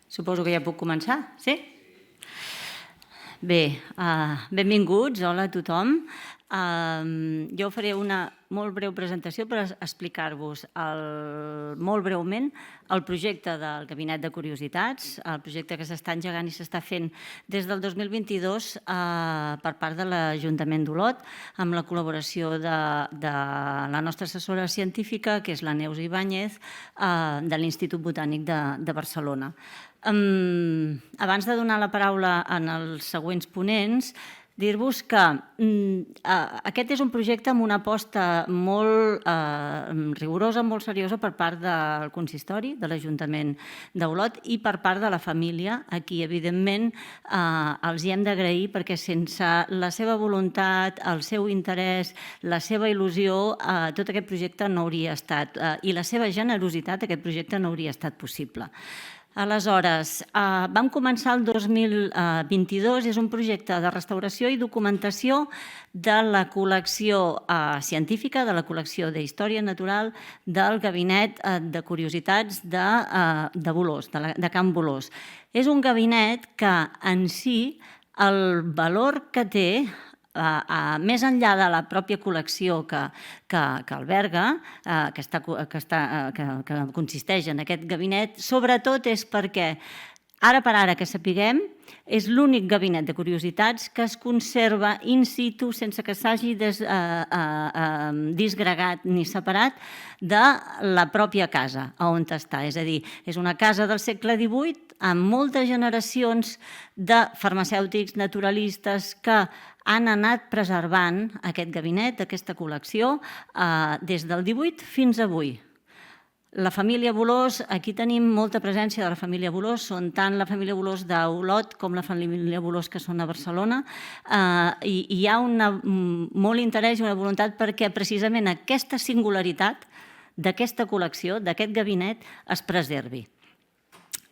Suposo que ja puc començar, sí? Bé, benvinguts, hola a tothom. Jo faré una molt breu presentació per explicar-vos molt breument el projecte del Gabinet de Curiositats, el projecte que s'està engegant i s'està fent des del 2022 per part de l'Ajuntament d'Olot, amb la col·laboració de la nostra assessora científica, que és la Neus Ibáñez, de l'Institut Botànic de Barcelona. Abans de donar la paraula als següents ponents, dir-vos que aquest és un projecte amb una aposta molt rigorosa, molt seriosa per part del consistori, de l'Ajuntament d'Olot i per part de la família, a qui, evidentment, els hi hem d'agrair perquè sense la seva voluntat, el seu interès, la seva il·lusió, tot aquest projecte no hauria estat, i la seva generositat, aquest projecte no hauria estat possible. Aleshores, vam començar el 2022, és un projecte de restauració i documentació de la col·lecció científica, de la col·lecció d'Història Natural del Gabinet de Curiositats de Bolós, de Can Bolós. És un gabinet que en si el valor que té, més enllà de la pròpia col·lecció que alberga, que consisteix en aquest gabinet, sobretot és perquè, ara per ara que sapiguem, és l'únic gabinet de curiositats que es conserva in situ sense que s'hagi disgregat ni separat de la pròpia casa on està. És a dir, és una casa del segle XVIII amb moltes generacions de farmacèutics naturalistes que han anat preservant aquest gabinet, aquesta col·lecció, des del 18 fins avui. La família Bolós, aquí tenim molta presència de la família Bolós, són tant la família Bolós d'Olot com la família Bolós que són a Barcelona, i hi ha molt interès i una voluntat perquè precisament aquesta singularitat d'aquesta col·lecció, d'aquest gabinet, es preservi.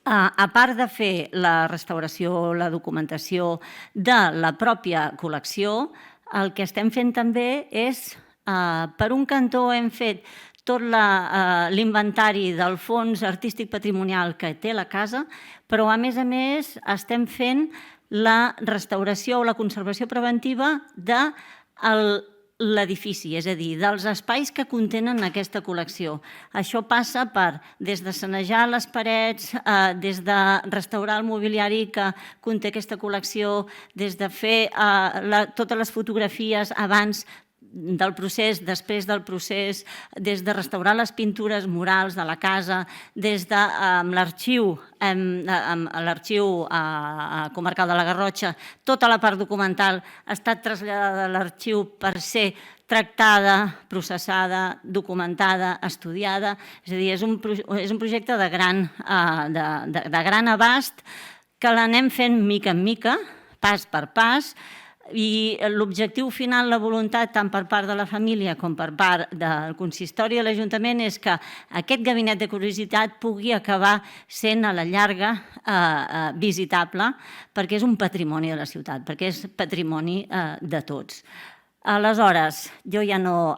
A part de fer la restauració, la documentació de la pròpia col·lecció, el que estem fent també és, per un cantó hem fet tot l'inventari del fons artístic patrimonial que té la casa, però a més estem fent la restauració o la conservació preventiva de l'edifici, és a dir, dels espais que contenen aquesta col·lecció. Això passa per des de sanejar les parets, des de restaurar el mobiliari que conté aquesta col·lecció, des de fer totes les fotografies abans del procés, després del procés, des de restaurar les pintures murals de la casa, des de l'arxiu comarcal de la Garrotxa, tota la part documental ha estat traslladada a l'arxiu per ser tractada, processada, documentada, estudiada. És a dir, és un projecte de gran abast que l'anem fent mica en mica, pas per pas, i l'objectiu final, la voluntat, tant per part de la família com per part del consistori de l'Ajuntament, és que aquest gabinet de curiositat pugui acabar sent a la llarga visitable, perquè és un patrimoni de la ciutat, perquè és patrimoni de tots. Aleshores, jo ja no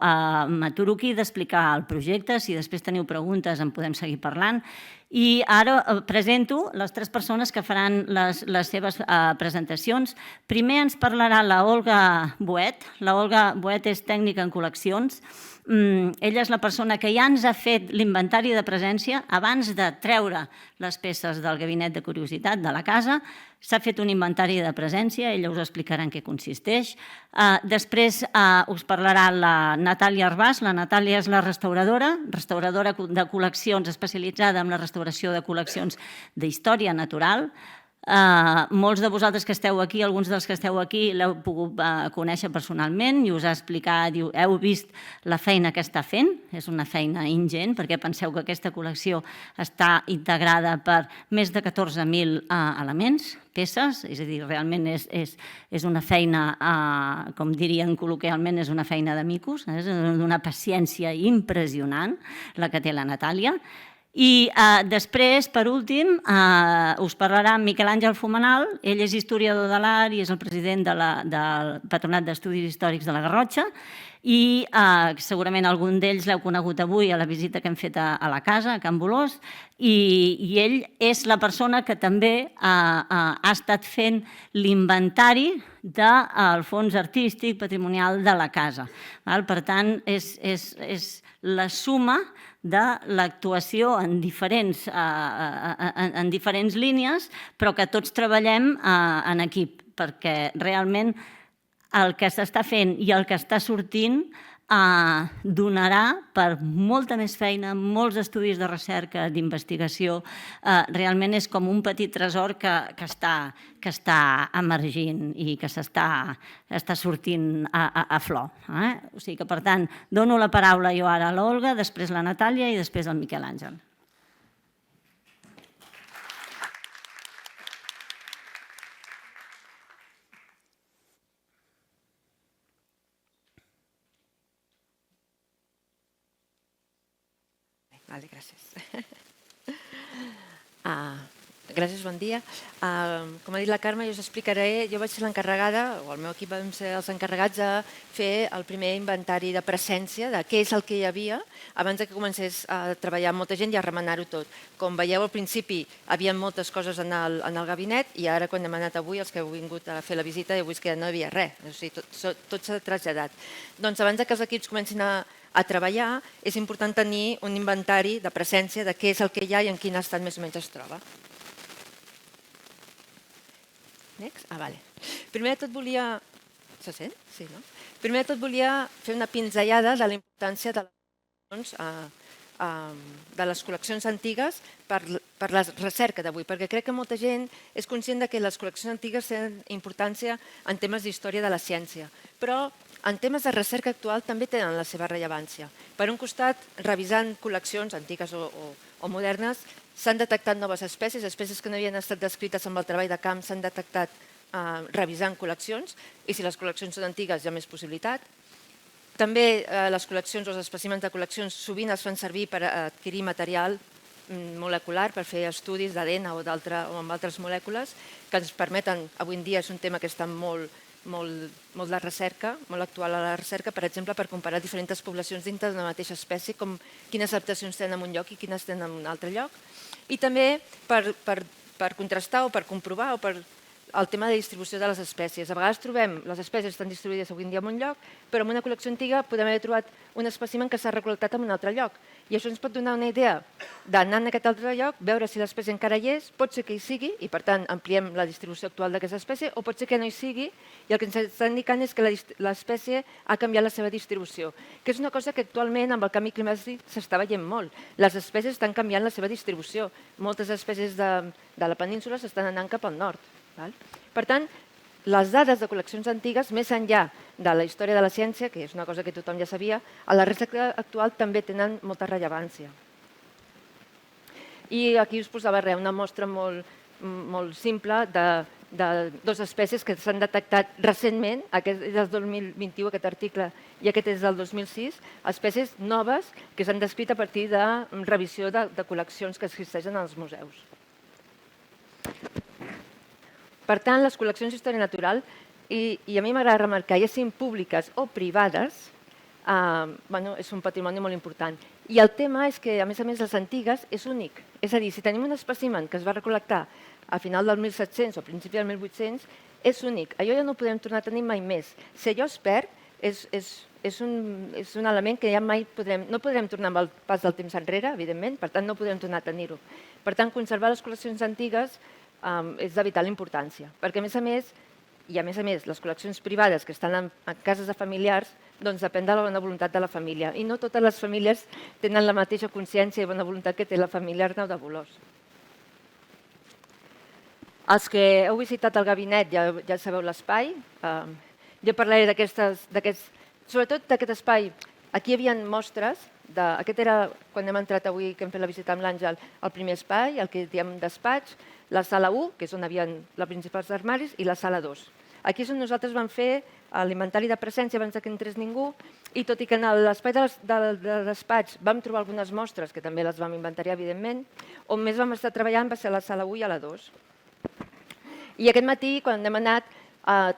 m'aturo aquí d'explicar el projecte, si després teniu preguntes en podem seguir parlant, i ara presento les tres persones que faran les seves presentacions. Primer ens parlarà l'Olga Boet. L'Olga Boet és tècnica en col·leccions. Ella és la persona que ja ens ha fet l'inventari de presència abans de treure les peces del gabinet de curiositat de la casa. S'ha fet un inventari de presència, ella us explicarà en què consisteix. Després us parlarà la Natàlia Arbàs. La Natàlia és la restauradora de col·leccions especialitzada en la restauració de col·leccions d'història natural. Molts de vosaltres que esteu aquí, alguns dels que esteu aquí, l'heu pogut conèixer personalment i us ha explicat, heu vist la feina que està fent. És una feina ingent, perquè penseu que aquesta col·lecció està integrada per més de 14.000 elements, peces, és a dir, realment és una feina, com dirien col·loquialment, és una feina de micos, és d'una paciència impressionant la que té la Natàlia. I després, per últim, us parlarà Miquel Àngel Fumenal. Ell és historiador de l'art i és el president del Patronat d'Estudis Històrics de la Garrotxa i segurament algun d'ells l'heu conegut avui a la visita que hem fet a la casa, a Can Bolós, i ell és la persona que també ha estat fent l'inventari del fons artístic patrimonial de la casa. Per tant, és la suma de l'actuació en diferents línies, però que tots treballem en equip, perquè realment el que s'està fent i el que està sortint donarà per molta més feina, molts estudis de recerca, d'investigació. Realment és com un petit tresor que està emergint i que està sortint a flor. O sigui que, per tant, dono la paraula jo ara a l'Olga, després la Natàlia i després al Miquel Àngel. Vale, gràcies. Gràcies, bon dia. Com ha dit la Carme, jo us explicaré, jo vaig ser l'encarregada, o el meu equip vam ser els encarregats de fer el primer inventari de presència, de què és el que hi havia, abans que comencés a treballar amb molta gent i a remenar-ho tot. Com veieu, al principi hi havia moltes coses en el gabinet i ara, quan hem anat avui, els que heu vingut a fer la visita, heu vist que no hi havia res, o sigui, tot s'ha traslladat. Doncs abans que els equips comencin a treballar, és important tenir un inventari de presència de què és el que hi ha i en quin estat més o menys es troba. Next? Vale. Primer de tot volia... Se sent? Sí, no? Primer de tot volia fer una pinzellada de la importància de les col·leccions antigues per la recerca d'avui, perquè crec que molta gent és conscient que les col·leccions antigues tenen importància en temes d'història de la ciència, però en temes de recerca actual també tenen la seva rellevància. Per un costat, revisant col·leccions antigues o modernes, s'han detectat noves espècies que no havien estat descrites amb el treball de camp, s'han detectat revisant col·leccions, i si les col·leccions són antigues hi ha més possibilitat. També les col·leccions o els espècimens de col·leccions sovint es fan servir per adquirir material molecular, per fer estudis d'ADN o amb altres molècules, que ens permeten, avui en dia és un tema que està molt de recerca, molt actual a la recerca, per exemple, per comparar diferents poblacions dintre d'una mateixa espècie, com quines adaptacions tenen en un lloc i quines tenen en un altre lloc. I també per contrastar o per comprovar o per el tema de distribució de les espècies. A vegades trobem les espècies estan distribuïdes avui en dia en un lloc, però en una col·lecció antiga podem haver trobat un espècimen que s'ha recol·lectat en un altre lloc. I això ens pot donar una idea d'anar en aquest altre lloc, veure si l'espècie encara hi és, pot ser que hi sigui, i per tant ampliem la distribució actual d'aquesta espècie, o pot ser que no hi sigui, i el que ens està indicant és que l'espècie ha canviat la seva distribució, que és una cosa que actualment amb el canvi climàtic s'està veient molt. Les espècies estan canviant la seva distribució. Moltes espècies de la península s'estan anant cap al nord. Per tant, les dades de col·leccions antigues, més enllà de la història de la ciència, que és una cosa que tothom ja sabia, a la recerca actual també tenen molta rellevància. I aquí us posava una mostra molt simple de dues espècies que s'han detectat recentment, aquest és del 2021, aquest article, i aquest és del 2006, espècies noves que s'han descrit a partir de revisió de col·leccions que existeixen als museus. Per tant, les col·leccions d'història natural, i a mi m'agrada remarcar, ja siguin públiques o privades, és un patrimoni molt important. I el tema és que, a més, les antigues és únic. És a dir, si tenim un espècimen que es va recol·lectar a final del 1700 o a principi del 1800, és únic. Allò ja no ho podem tornar a tenir mai més. Si allò es perd, és un element que ja mai no podrem tornar amb el pas del temps enrere, evidentment, per tant no podrem tornar a tenir-ho. Per tant, conservar les col·leccions antigues és de vital importància, perquè a més, les col·leccions privades que estan en cases de familiars, doncs depèn de la bona voluntat de la família, i no totes les famílies tenen la mateixa consciència i bona voluntat que té la família Arnau de Bolós. Els que heu visitat el gabinet ja sabeu l'espai, jo parlaré sobretot d'aquest espai. Aquí hi havia mostres, aquest era, quan hem entrat avui, que hem fet la visita amb l'Àngel, el primer espai, el que diem despatx, la sala 1, que és on hi havia els principals armaris, i la sala 2. Aquí és on nosaltres vam fer l'inventari de presència abans que entrés ningú, i tot i que en l'espai de despatx vam trobar algunes mostres, que també les vam inventariar, evidentment, on més vam estar treballant va ser a la sala 1 i a la 2. I aquest matí, quan hem anat,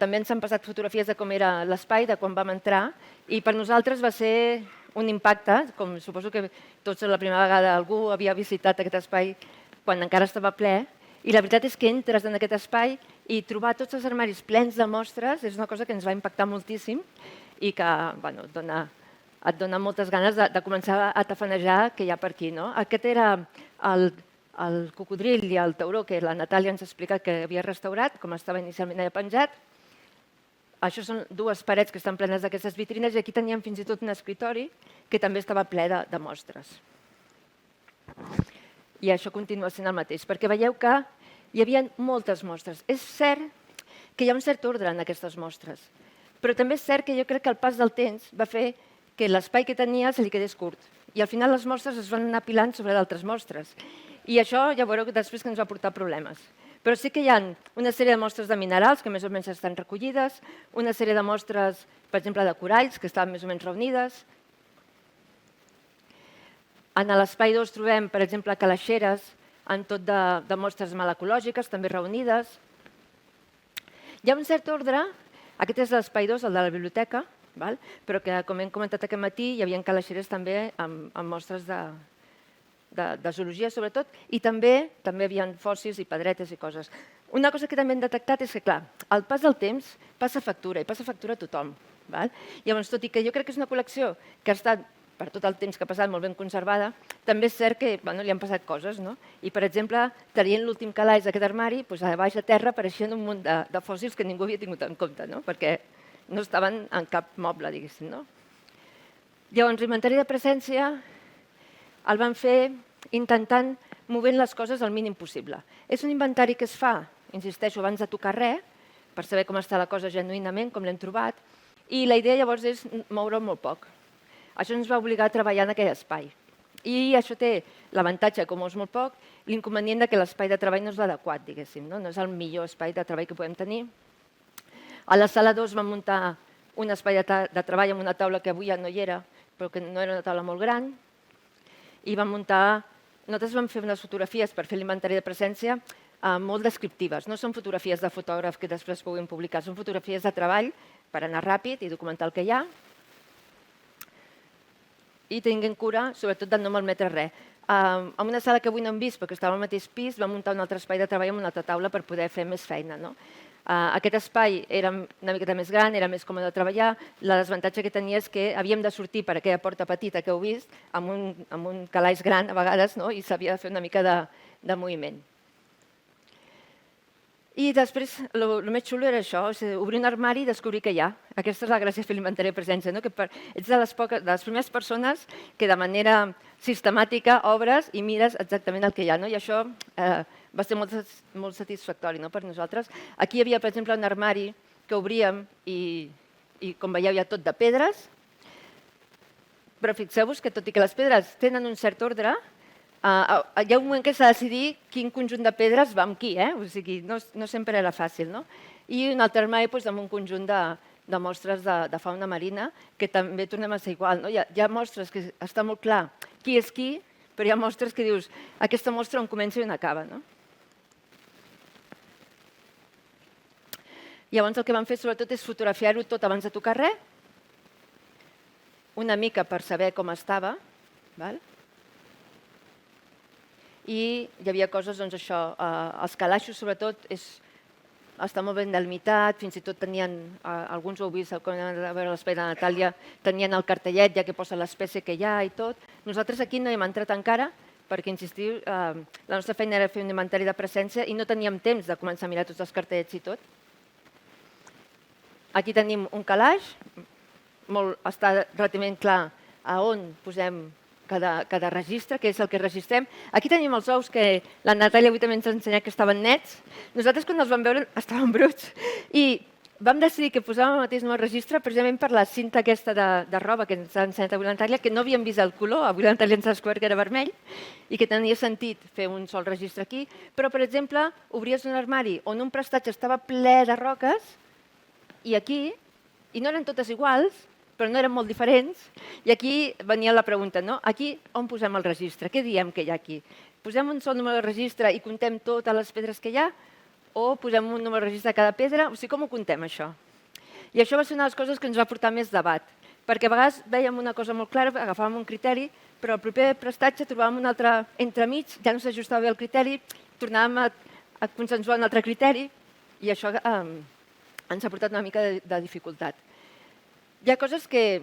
també ens han passat fotografies de com era l'espai, de quan vam entrar, i per nosaltres va ser un impacte, com suposo que tots la primera vegada algú havia visitat aquest espai quan encara estava ple, i la veritat és que entres en aquest espai i trobar tots els armaris plens de mostres és una cosa que ens va impactar moltíssim i que et dona moltes ganes de començar a tafanejar què hi ha per aquí. Aquest era el cocodril i el tauró que la Natàlia ens ha explicat que havia restaurat, com estava inicialment allà penjat. Això són dues parets que estan plenes d'aquestes vitrines i aquí teníem fins i tot un escritori que també estava ple de mostres. I això continua sent el mateix, perquè veieu que hi havia moltes mostres. És cert que hi ha un cert ordre en aquestes mostres, però també és cert que jo crec que el pas del temps va fer que l'espai que tenia se li quedés curt i al final les mostres es van anar apilant sobre d'altres mostres. I això ja veureu que després que ens va portar problemes. Però sí que hi ha una sèrie de mostres de minerals que més o menys estan recollides, una sèrie de mostres, per exemple, de coralls, que estaven més o menys reunides. En l'espai 2 trobem, per exemple, calaixeres en tot de mostres malacològiques, també reunides. Hi ha un cert ordre, aquest és l'espai 2, el de la biblioteca, però que, com hem comentat aquest matí, hi havia calaixeres també amb mostres de zoologia, sobretot, i també hi havia fòssils i pedretes i coses. Una cosa que també hem detectat és que, clar, el pas del temps passa factura, i passa factura a tothom. Llavors, tot i que jo crec que és una col·lecció que ha estat, per tot el temps que ha passat, molt ben conservada, també és cert que li han passat coses. I, per exemple, traient l'últim calaix d'aquest armari, a baix a terra apareixien un munt de fòssils que ningú havia tingut en compte, perquè no estaven en cap moble, diguéssim. Llavors, l'inventari de presència el van fer intentant movent les coses al mínim possible. És un inventari que es fa, insisteixo, abans de tocar res, per saber com està la cosa genuïnament, com l'hem trobat, i la idea llavors és moure molt poc. Això ens va obligar a treballar en aquell espai. I això té l'avantatge, com és molt poc, l'inconvenient que l'espai de treball no és l'adequat, diguéssim, no és el millor espai de treball que podem tenir. A la sala 2 vam muntar un espai de treball amb una taula que avui ja no hi era, però que no era una taula molt gran, i vam muntar... Nosaltres vam fer unes fotografies per fer l'inventari de presència molt descriptives. No són fotografies de fotògraf que després puguin publicar, són fotografies de treball per anar ràpid i documentar el que hi ha. I tinguem cura, sobretot, de no malmetre res. En una sala que avui no hem vist, perquè estava al mateix pis, vam muntar un altre espai de treball amb una altra taula per poder fer més feina. Aquest espai era una miqueta més gran, era més còmode de treballar. El desavantatge que tenia és que havíem de sortir per aquella porta petita que heu vist, amb un calaix gran a vegades, i s'havia de fer una mica de moviment. I després, el més xulo era això, obrir un armari i descobrir què hi ha. Aquesta és la gràcia de fer l'inventari de presència, que ets de les primeres persones que de manera sistemàtica obres i mires exactament el que hi ha. I això va ser molt satisfactori per nosaltres. Aquí hi havia, per exemple, un armari que obríem i, com veieu, hi ha tot de pedres, però fixeu-vos que, tot i que les pedres tenen un cert ordre, hi ha un moment que s'ha de decidir quin conjunt de pedres va amb qui, o sigui, no sempre era fàcil. I un altre armari amb un conjunt de mostres de fauna marina, que també tornem a ser igual. Hi ha mostres que està molt clar qui és qui, però hi ha mostres que dius, aquesta mostra on comença i on acaba. Llavors el que vam fer sobretot és fotografiar-ho tot abans de tocar res, una mica per saber com estava, i hi havia coses, doncs això, els calaixos sobretot està molt ben delimitat, fins i tot tenien, alguns ho heu vist, quan hem de veure l'espai de Natàlia, tenien el cartellet ja que posa l'espècie que hi ha i tot. Nosaltres aquí no hem entrat encara, perquè, insistiu, la nostra feina era fer un inventari de presència i no teníem temps de començar a mirar tots els cartellets i tot. Aquí tenim un calaix, està relativament clar a on posem cada registre, que és el que registrem. Aquí tenim els ous que la Natàlia avui també ens ha ensenyat que estaven nets. Nosaltres quan els vam veure estaven bruts i vam decidir que posàvem el mateix registre precisament per la cinta aquesta de roba que ens ha ensenyat avui la Natàlia, que no havíem vist el color, avui la Natàlia ens ha descobert que era vermell i que tenia sentit fer un sol registre aquí, però, per exemple, obries un armari on un prestatge estava ple de roques i aquí, i no eren totes iguals, però no eren molt diferents, i aquí venia la pregunta, no? Aquí on posem el registre? Què diem que hi ha aquí? Posem un sol número de registre i contem totes les pedres que hi ha? O posem un número de registre a cada pedra? O sigui, com ho contem, això? I això va ser una de les coses que ens va portar més debat, perquè a vegades vèiem una cosa molt clara, agafàvem un criteri, però al proper prestatge trobàvem un altre entremig, ja no s'ajustava bé el criteri, tornàvem a consensuar un altre criteri, i això ens ha portat una mica de dificultat. Hi ha coses que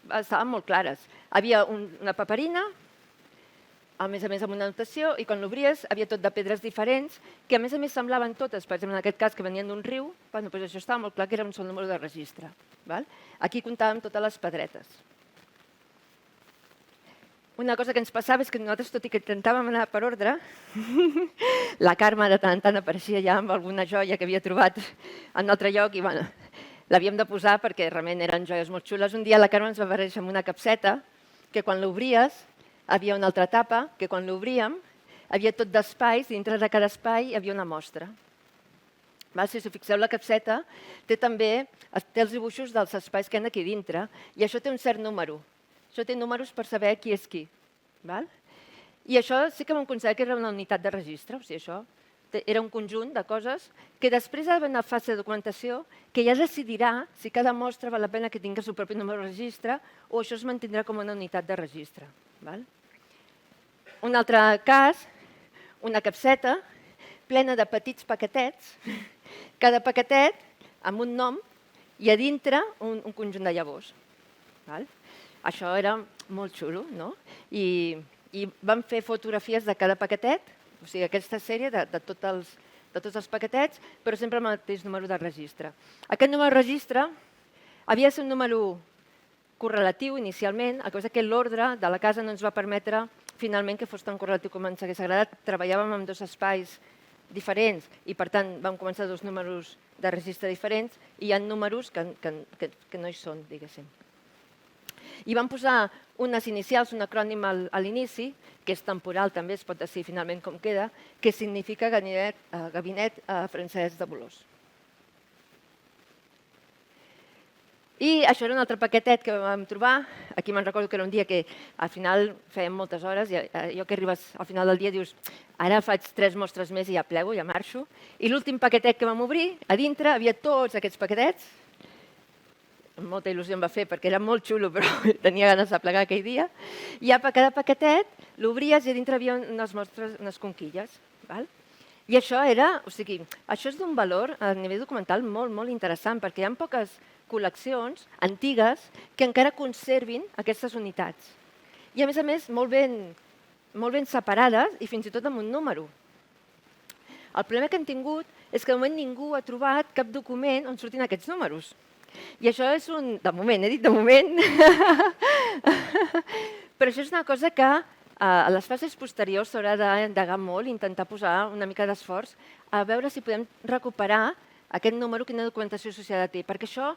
estaven molt clares. Havia una paperina, a més amb una notació, i quan l'obries havia tot de pedres diferents, que a més semblaven totes, per exemple, en aquest cas, que venien d'un riu, bueno, doncs això estava molt clar que era un sol número de registre. Aquí comptàvem totes les pedretes. Una cosa que ens passava és que nosaltres, tot i que intentàvem anar per ordre, la Carme de tant en tant apareixia ja amb alguna joia que havia trobat en un altre lloc i bueno, l'havíem de posar perquè realment eren joies molt xules. Un dia la Carme ens va aparèixer amb una capseta que quan l'obries havia una altra tapa, que quan l'obríem havia tot d'espais, dintre de cada espai hi havia una mostra. Si us fixeu, la capseta té també els dibuixos dels espais que hi ha aquí dintre i això té un cert número. Això té números per saber qui és qui. I això sí que vam considerar que era una unitat de registre, o sigui, això era un conjunt de coses que després ha d'haver una fase de documentació que ja decidirà si cada mostra val la pena que tingui el seu propi número de registre o això es mantindrà com una unitat de registre. Un altre cas, una capseta plena de petits paquetets, cada paquetet amb un nom i a dintre un conjunt de llavors. Això era molt xulo, no? I vam fer fotografies de cada paquetet, o sigui, aquesta sèrie de tots els paquetets, però sempre amb el mateix número de registre. Aquest número de registre havia de ser un número correlatiu inicialment, a causa que l'ordre de la casa no ens va permetre finalment que fos tan correlatiu com ens hagués agradat. Treballàvem en dos espais diferents i per tant vam començar dos números de registre diferents i hi ha números que no hi són, diguéssim. I vam posar unes inicials, un acrònim a l'inici, que és temporal també, es pot decidir finalment com queda, que significa Gabinet Francesc de Bolòs. I això era un altre paquetet que vam trobar. Aquí me'n recordo que era un dia que al final fèiem moltes hores i allò que arribes al final del dia dius ara faig 3 mostres més i ja plego, ja marxo. I l'últim paquetet que vam obrir, a dintre havia tots aquests paquetets. Molta il·lusió em va fer perquè era molt xulo, però tenia ganes de plegar aquell dia. I a cada paquetet l'obries i a dintre havia unes mostres, unes conquilles. I això això és d'un valor a nivell documental molt, molt interessant, perquè hi ha poques col·leccions antigues que encara conservin aquestes unitats. I a més, molt ben separades i fins i tot amb un número. El problema que hem tingut és que de moment ningú ha trobat cap document on surtin aquests números. I això és de moment, he dit de moment, però això és una cosa que a les fases posteriors s'haurà d'indagar molt i intentar posar una mica d'esforç a veure si podem recuperar aquest número, quina documentació associada té, perquè això,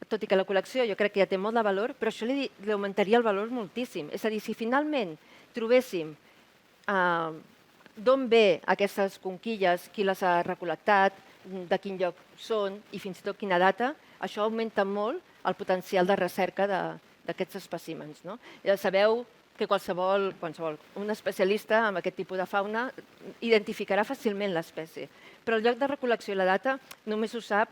tot i que la col·lecció jo crec que ja té molt de valor, però això li augmentaria el valor moltíssim. És a dir, si finalment trobéssim d'on ve aquestes conquilles, qui les ha recol·lectat, de quin lloc són i fins i tot quina data, això augmenta molt el potencial de recerca d'aquests espècimens. Ja sabeu que un especialista en aquest tipus de fauna identificarà fàcilment l'espècie, però el lloc de recol·lecció i la data només ho sap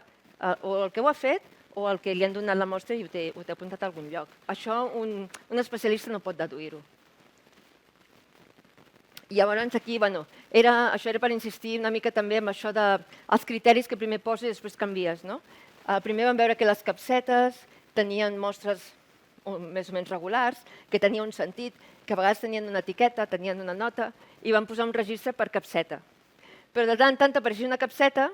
o el que ho ha fet o el que li han donat la mostra i ho té apuntat a algun lloc. Això un especialista no pot deduir-ho. I llavors aquí, això era per insistir una mica també en això dels criteris que primer poses i després canvies. Primer vam veure que les capsetes tenien mostres més o menys regulars, que tenien un sentit, que a vegades tenien una etiqueta, tenien una nota, i vam posar un registre per capseta. Però de tant en tant apareixia una capseta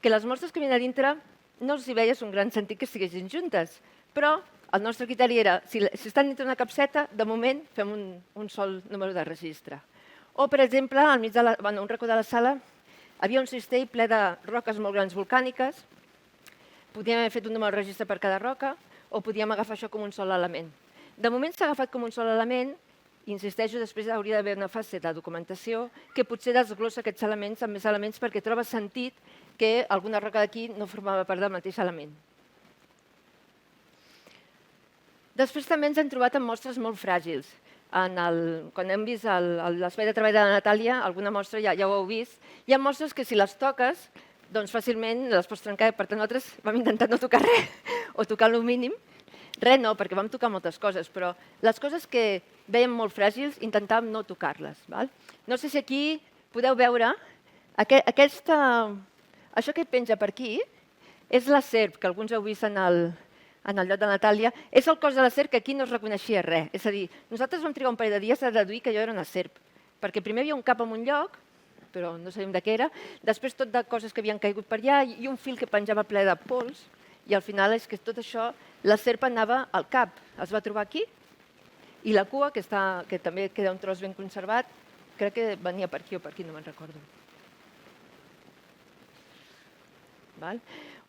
que les mostres que venien a dintre no els hi veies un gran sentit que estiguessin juntes, però el nostre criteri era, si estan dintre una capseta, de moment fem un sol número de registre. O, per exemple, al mig un racó de la sala havia un cistell ple de roques molt grans volcàniques. Podíem haver fet un número de registre per cada roca o podíem agafar això com un sol element. De moment s'ha agafat com un sol element i, insisteixo, després hauria d'haver una fase de documentació que potser desglossa aquests elements amb més elements perquè troba sentit que alguna roca d'aquí no formava part del mateix element. Després també ens hem trobat amb mostres molt fràgils. Quan hem vist l'espai de treball de la Natàlia, alguna mostra ja ho heu vist, hi ha mostres que si les toques, doncs fàcilment les pots trencar. Per tant, nosaltres vam intentar no tocar res o tocar el mínim. Res no, perquè vam tocar moltes coses, però les coses que veiem molt fràgils intentàvem no tocar-les. No sé si aquí podeu veure, això que penja per aquí és la serp, que alguns heu vist en el lloc de Natàlia, és el cos de la serp que aquí no es reconeixia res. És a dir, nosaltres vam trigar un parell de dies a deduir que allò era una serp, perquè primer hi havia un cap en un lloc, però no sabíem de què era, després tot de coses que havien caigut per allà i un fil que penjava ple de pols, i al final és que tot això, la serp anava al cap, es va trobar aquí, i la cua, que també queda un tros ben conservat, crec que venia per aquí o per aquí, no me'n recordo.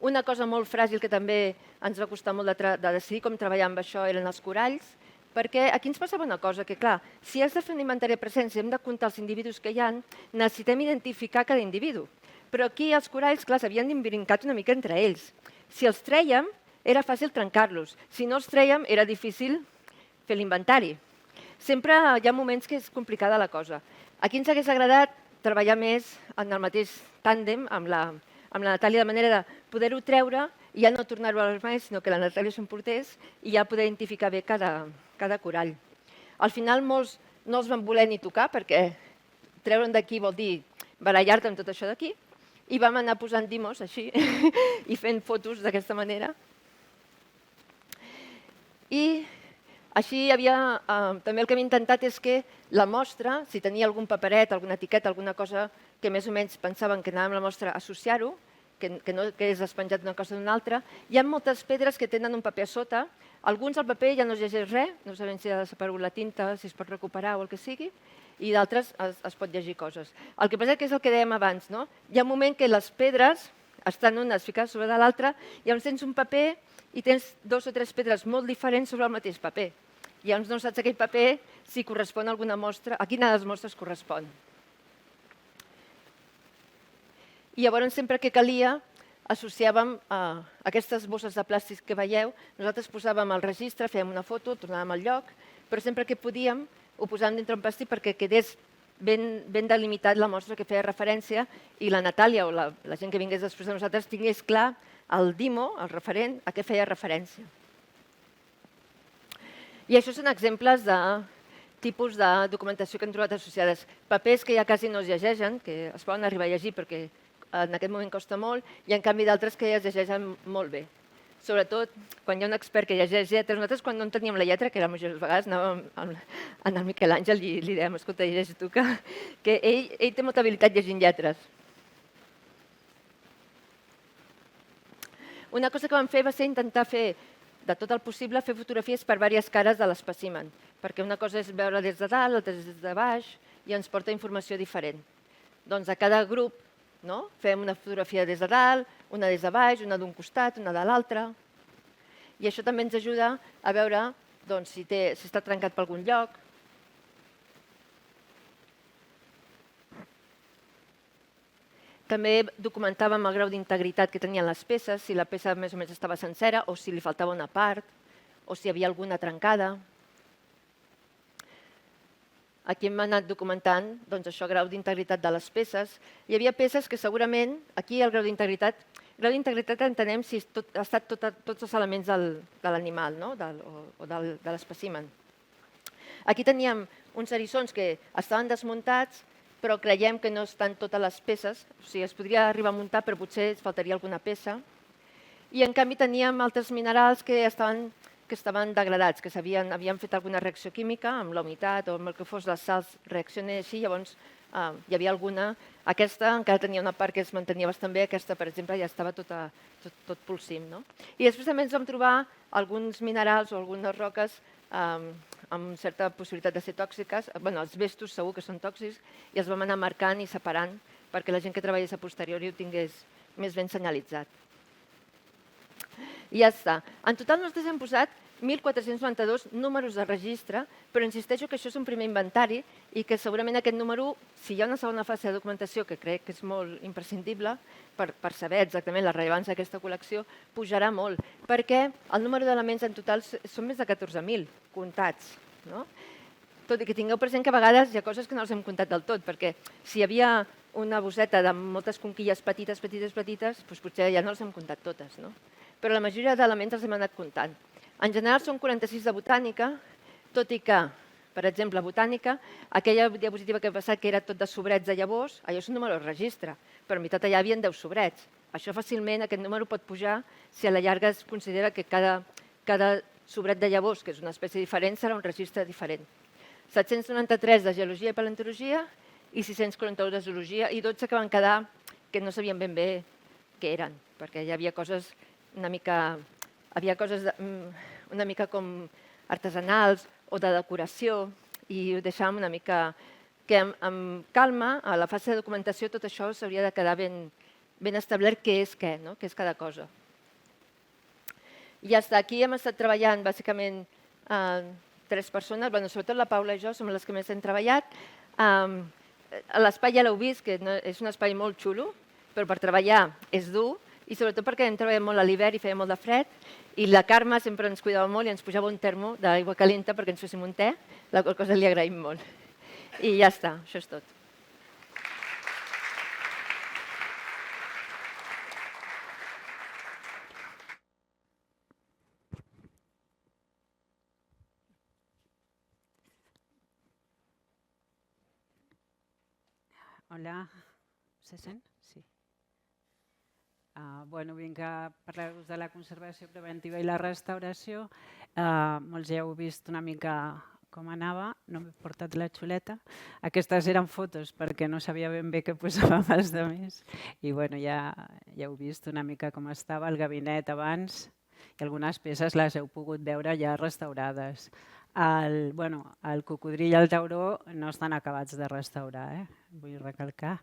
Una cosa molt fràgil que també ens va costar molt de decidir com treballar amb això eren els coralls, perquè aquí ens passava una cosa, que clar, si has de fer un inventari de presència i hem de comptar els individus que hi ha, necessitem identificar cada individu. Però aquí els coralls, clar, s'havien imbrincat una mica entre ells. Si els trèiem, era fàcil trencar-los. Si no els trèiem, era difícil fer l'inventari. Sempre hi ha moments que és complicada la cosa. Aquí ens hagués agradat treballar més en el mateix tàndem amb la Natàlia, de manera de poder-ho treure i ja no tornar-ho a l'armari, sinó que la Natàlia s'emportés i ja poder identificar bé cada corall. Al final molts no els van voler ni tocar, perquè treure'n d'aquí vol dir barallar-te amb tot això d'aquí, i vam anar posant dimos així i fent fotos d'aquesta manera. I així també el que hem intentat és que la mostra, si tenia algun paperet, alguna etiqueta, alguna cosa que més o menys pensaven que anàvem a la mostra, associar-ho, que no quedés despenjat d'una cosa d'una altra. Hi ha moltes pedres que tenen un paper a sota. Alguns al paper ja no es llegeix res, no sabem si ha desaparegut la tinta, si es pot recuperar o el que sigui, i d'altres es pot llegir coses. El que passa que és el que dèiem abans, no? Hi ha un moment que les pedres estan unes ficades sobre de l'altra, i llavors tens un paper i tens 2 o 3 pedres molt diferents sobre el mateix paper. I llavors no saps aquell paper si correspon a alguna mostra, a quina de les mostres correspon. I llavors sempre que calia associàvem aquestes bosses de plàstic que veieu, nosaltres posàvem el registre, fèiem una foto, tornàvem al lloc, però sempre que podíem ho posàvem dintre un plàstic perquè quedés ben delimitat la mostra que feia referència i la Natàlia o la gent que vingués després de nosaltres tingués clar el DIMO, el referent, a què feia referència. I això són exemples de tipus de documentació que hem trobat associades. Papers que ja quasi no es llegeixen, que es poden arribar a llegir perquè en aquest moment costa molt, i en canvi d'altres que ja es llegeixen molt bé. Sobretot quan hi ha un expert que llegeix lletres. Nosaltres quan no en teníem la lletra, que era moltes vegades, anàvem al Miquel Àngel i li dèiem, escolta, llegeix tu, que ell té molta habilitat llegint lletres. Una cosa que vam fer va ser intentar fer, de tot el possible, fer fotografies per diverses cares de l'espècimen, perquè una cosa és veure des de dalt, l'altra és des de baix, i ens porta informació diferent. Doncs a cada grup fem una fotografia des de dalt, una des de baix, una d'un costat, una de l'altre, i això també ens ajuda a veure si està trencat per algun lloc. També documentàvem el grau d'integritat que tenien les peces, si la peça més o menys estava sencera o si li faltava una part o si hi havia alguna trencada. Aquí hem anat documentant això, grau d'integritat de les peces. Hi havia peces que segurament, aquí el grau d'integritat entenem si ha estat tots els elements de l'animal o de l'espècimen. Aquí teníem uns eriçons que estaven desmuntats, però creiem que no estan totes les peces, o sigui, es podria arribar a muntar, però potser faltaria alguna peça. I en canvi teníem altres minerals que estaven degradats, que havien fet alguna reacció química amb la humitat o amb el que fos, les sals reaccionen així, llavors hi havia alguna. Aquesta encara tenia una part que es mantenia bastant bé, aquesta, per exemple, ja estava tot polsim. I després també ens vam trobar alguns minerals o algunes roques amb certa possibilitat de ser tòxiques. Els vestos segur que són tòxics i els vam anar marcant i separant perquè la gent que treballés a posteriori ho tingués més ben senyalitzat. I ja està. En total nosaltres hem posat 1.492 números de registre, però insisteixo que això és un primer inventari i que segurament aquest número, si hi ha una segona fase de documentació, que crec que és molt imprescindible per saber exactament la rellevància d'aquesta col·lecció, pujarà molt, perquè el número d'elements en total són més de 14.000 comptats. Tot i que tingueu present que a vegades hi ha coses que no els hem comptat del tot, perquè si hi havia una bosseta de moltes conquilles petites, doncs potser ja no les hem comptat totes. Però la majoria d'elements els hem anat comptant. En general són 46 de botànica, tot i que, per exemple, botànica, aquella diapositiva que he passat que era tot de sobrets de llavors, allò és un número de registre, però en veritat allà hi havia 10 sobrets. Això fàcilment, aquest número pot pujar si a la llarga es considera que cada sobret de llavors, que és una espècie diferent, serà un registre diferent. 793 de geologia i paleontologia i 641 de zoologia i 12 que van quedar que no sabien ben bé què eren, perquè hi havia coses una mica com artesanals o de decoració i ho deixàvem una mica que amb calma, a la fase de documentació, tot això s'hauria de quedar ben establert què és què, què és cada cosa. I fins aquí hem estat treballant bàsicament 3 persones, sobretot la Paula i jo som les que més hem treballat. L'espai ja l'heu vist, que és un espai molt xulo, però per treballar és dur, i sobretot perquè hem treballat molt a l'hivern i feia molt de fred, i la Carme sempre ens cuidava molt i ens pujava un termo d'aigua calenta perquè ens féssim un te, la qual cosa li agraïm molt. I ja està, això és tot. Hola, se sent? Sí. Vinc a parlar-vos de la conservació preventiva i la restauració. Molts ja heu vist una mica com anava, no m'he portat la xuleta. Aquestes eren fotos perquè no sabia ben bé què posàvem els altres. I ja heu vist una mica com estava el gabinet abans i algunes peces les heu pogut veure ja restaurades. El cocodril i el tauró no estan acabats de restaurar, vull recalcar.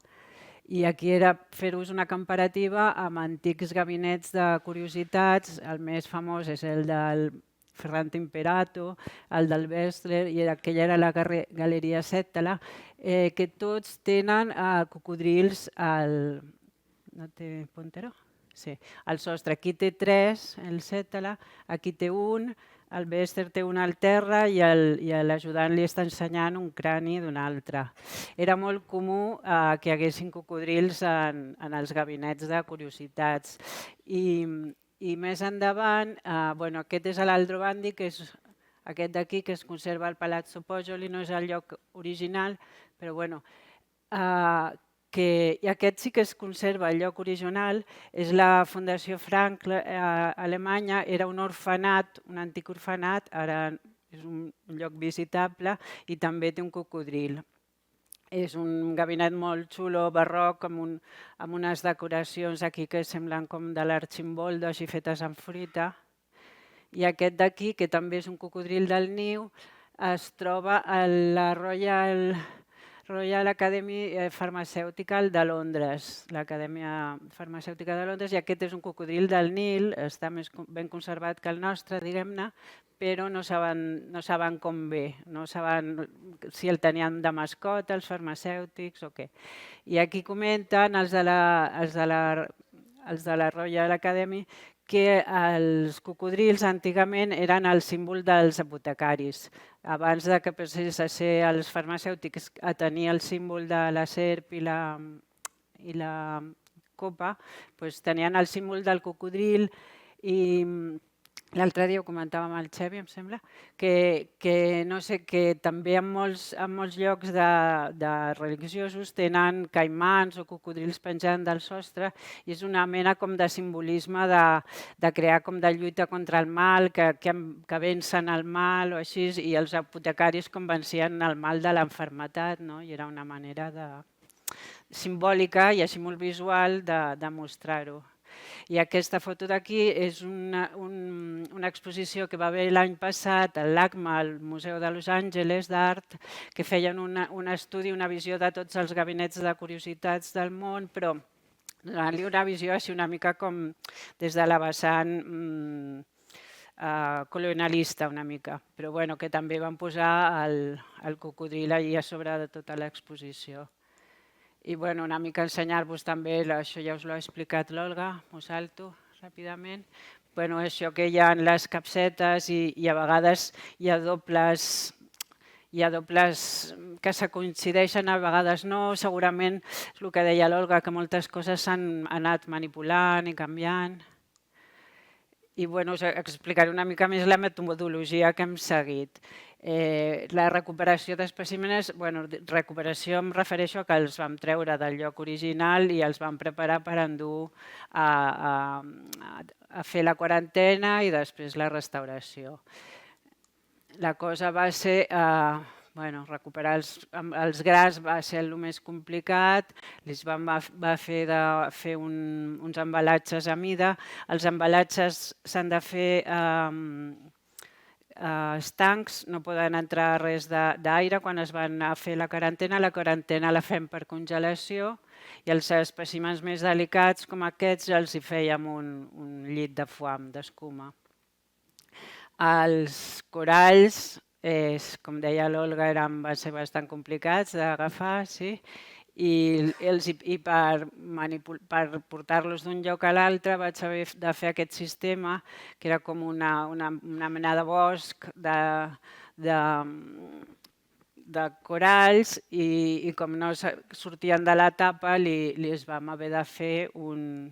I aquí era fer-vos una comparativa amb antics gabinets de curiositats. El més famós és el del Ferrante Imperato, el del Westler, i aquella era la Galeria Sètala, que tots tenen cocodrils al... No té puntero? Sí, al sostre. Aquí té 3, el Sètala, aquí té un, el Wester té un al terra i l'ajudant li està ensenyant un crani d'un altre. Era molt comú que hi haguessin cocodrils en els gabinets de curiositats. I més endavant, aquest és l'Aldrovandi, que és aquest d'aquí, que es conserva al Palazzo Poggioli, no és el lloc original, però i aquest sí que es conserva el lloc original, és la Fundació Frank a Alemanya, era un orfenat, un antic orfenat, ara és un lloc visitable i també té un cocodril. És un gabinet molt xulo, barroc, amb unes decoracions aquí que semblen com de l'Archimboldo, així fetes amb fruita. I aquest d'aquí, que també és un cocodril del niu, es troba a la Royal Academy Pharmaceutical de Londres, l'Acadèmia Farmacèutica de Londres, i aquest és un cocodril del Nil, està més ben conservat que el nostre, diguem-ne, però no saben com ve, no saben si el tenien de mascota, els farmacèutics o què. I aquí comenten els de la Royal Academy que els cocodrils antigament eren el símbol dels apotecaris. Abans que passés a ser els farmacèutics a tenir el símbol de la serp i la copa, tenien el símbol del cocodril i l'altre dia ho comentava amb el Xevi, em sembla, que no sé, que també en molts llocs de religiosos tenen caimans o cocodrils penjant del sostre i és una mena com de simbolisme de crear com de lluita contra el mal, que vencen el mal o així, i els apotecaris com vencien el mal de l'enfermetat, i era una manera simbòlica i així molt visual de mostrar-ho. I aquesta foto d'aquí és una exposició que va haver l'any passat al LACMA, al Museu de Los Angeles d'Art, que feien un estudi, una visió de tots els gabinets de curiositats del món, però donant-li una visió així una mica com des de la vessant colonialista una mica, però bueno, que també van posar el cocodril allí a sobre de tota l'exposició. I bueno, una mica ensenyar-vos també, això ja us l'ha explicat l'Olga, m'ho salto ràpidament. Bueno, això que hi ha les capsetes i a vegades hi ha dobles que se coincideixen, a vegades no. Segurament és el que deia l'Olga, que moltes coses s'han anat manipulant i canviant. I bueno, us explicaré una mica més la metodologia que hem seguit. La recuperació d'espècimens, recuperació em refereixo a que els vam treure del lloc original i els vam preparar per endur a fer la quarantena i després la restauració. La cosa va ser, recuperar els grans va ser el més complicat, va fer uns embalatges a mida. Els embalatges s'han de fer estancs, no poden entrar res d'aire quan es van a fer la quarantena la fem per congelació i els espècimens més delicats com aquests els hi fèiem un llit de foam, d'escuma. Els coralls, com deia l'Olga, van ser bastant complicats d'agafar, sí? I per portar-los d'un lloc a l'altre vaig haver de fer aquest sistema, que era com una mena de bosc de coralls i com no sortien de la tapa li vam haver de fer un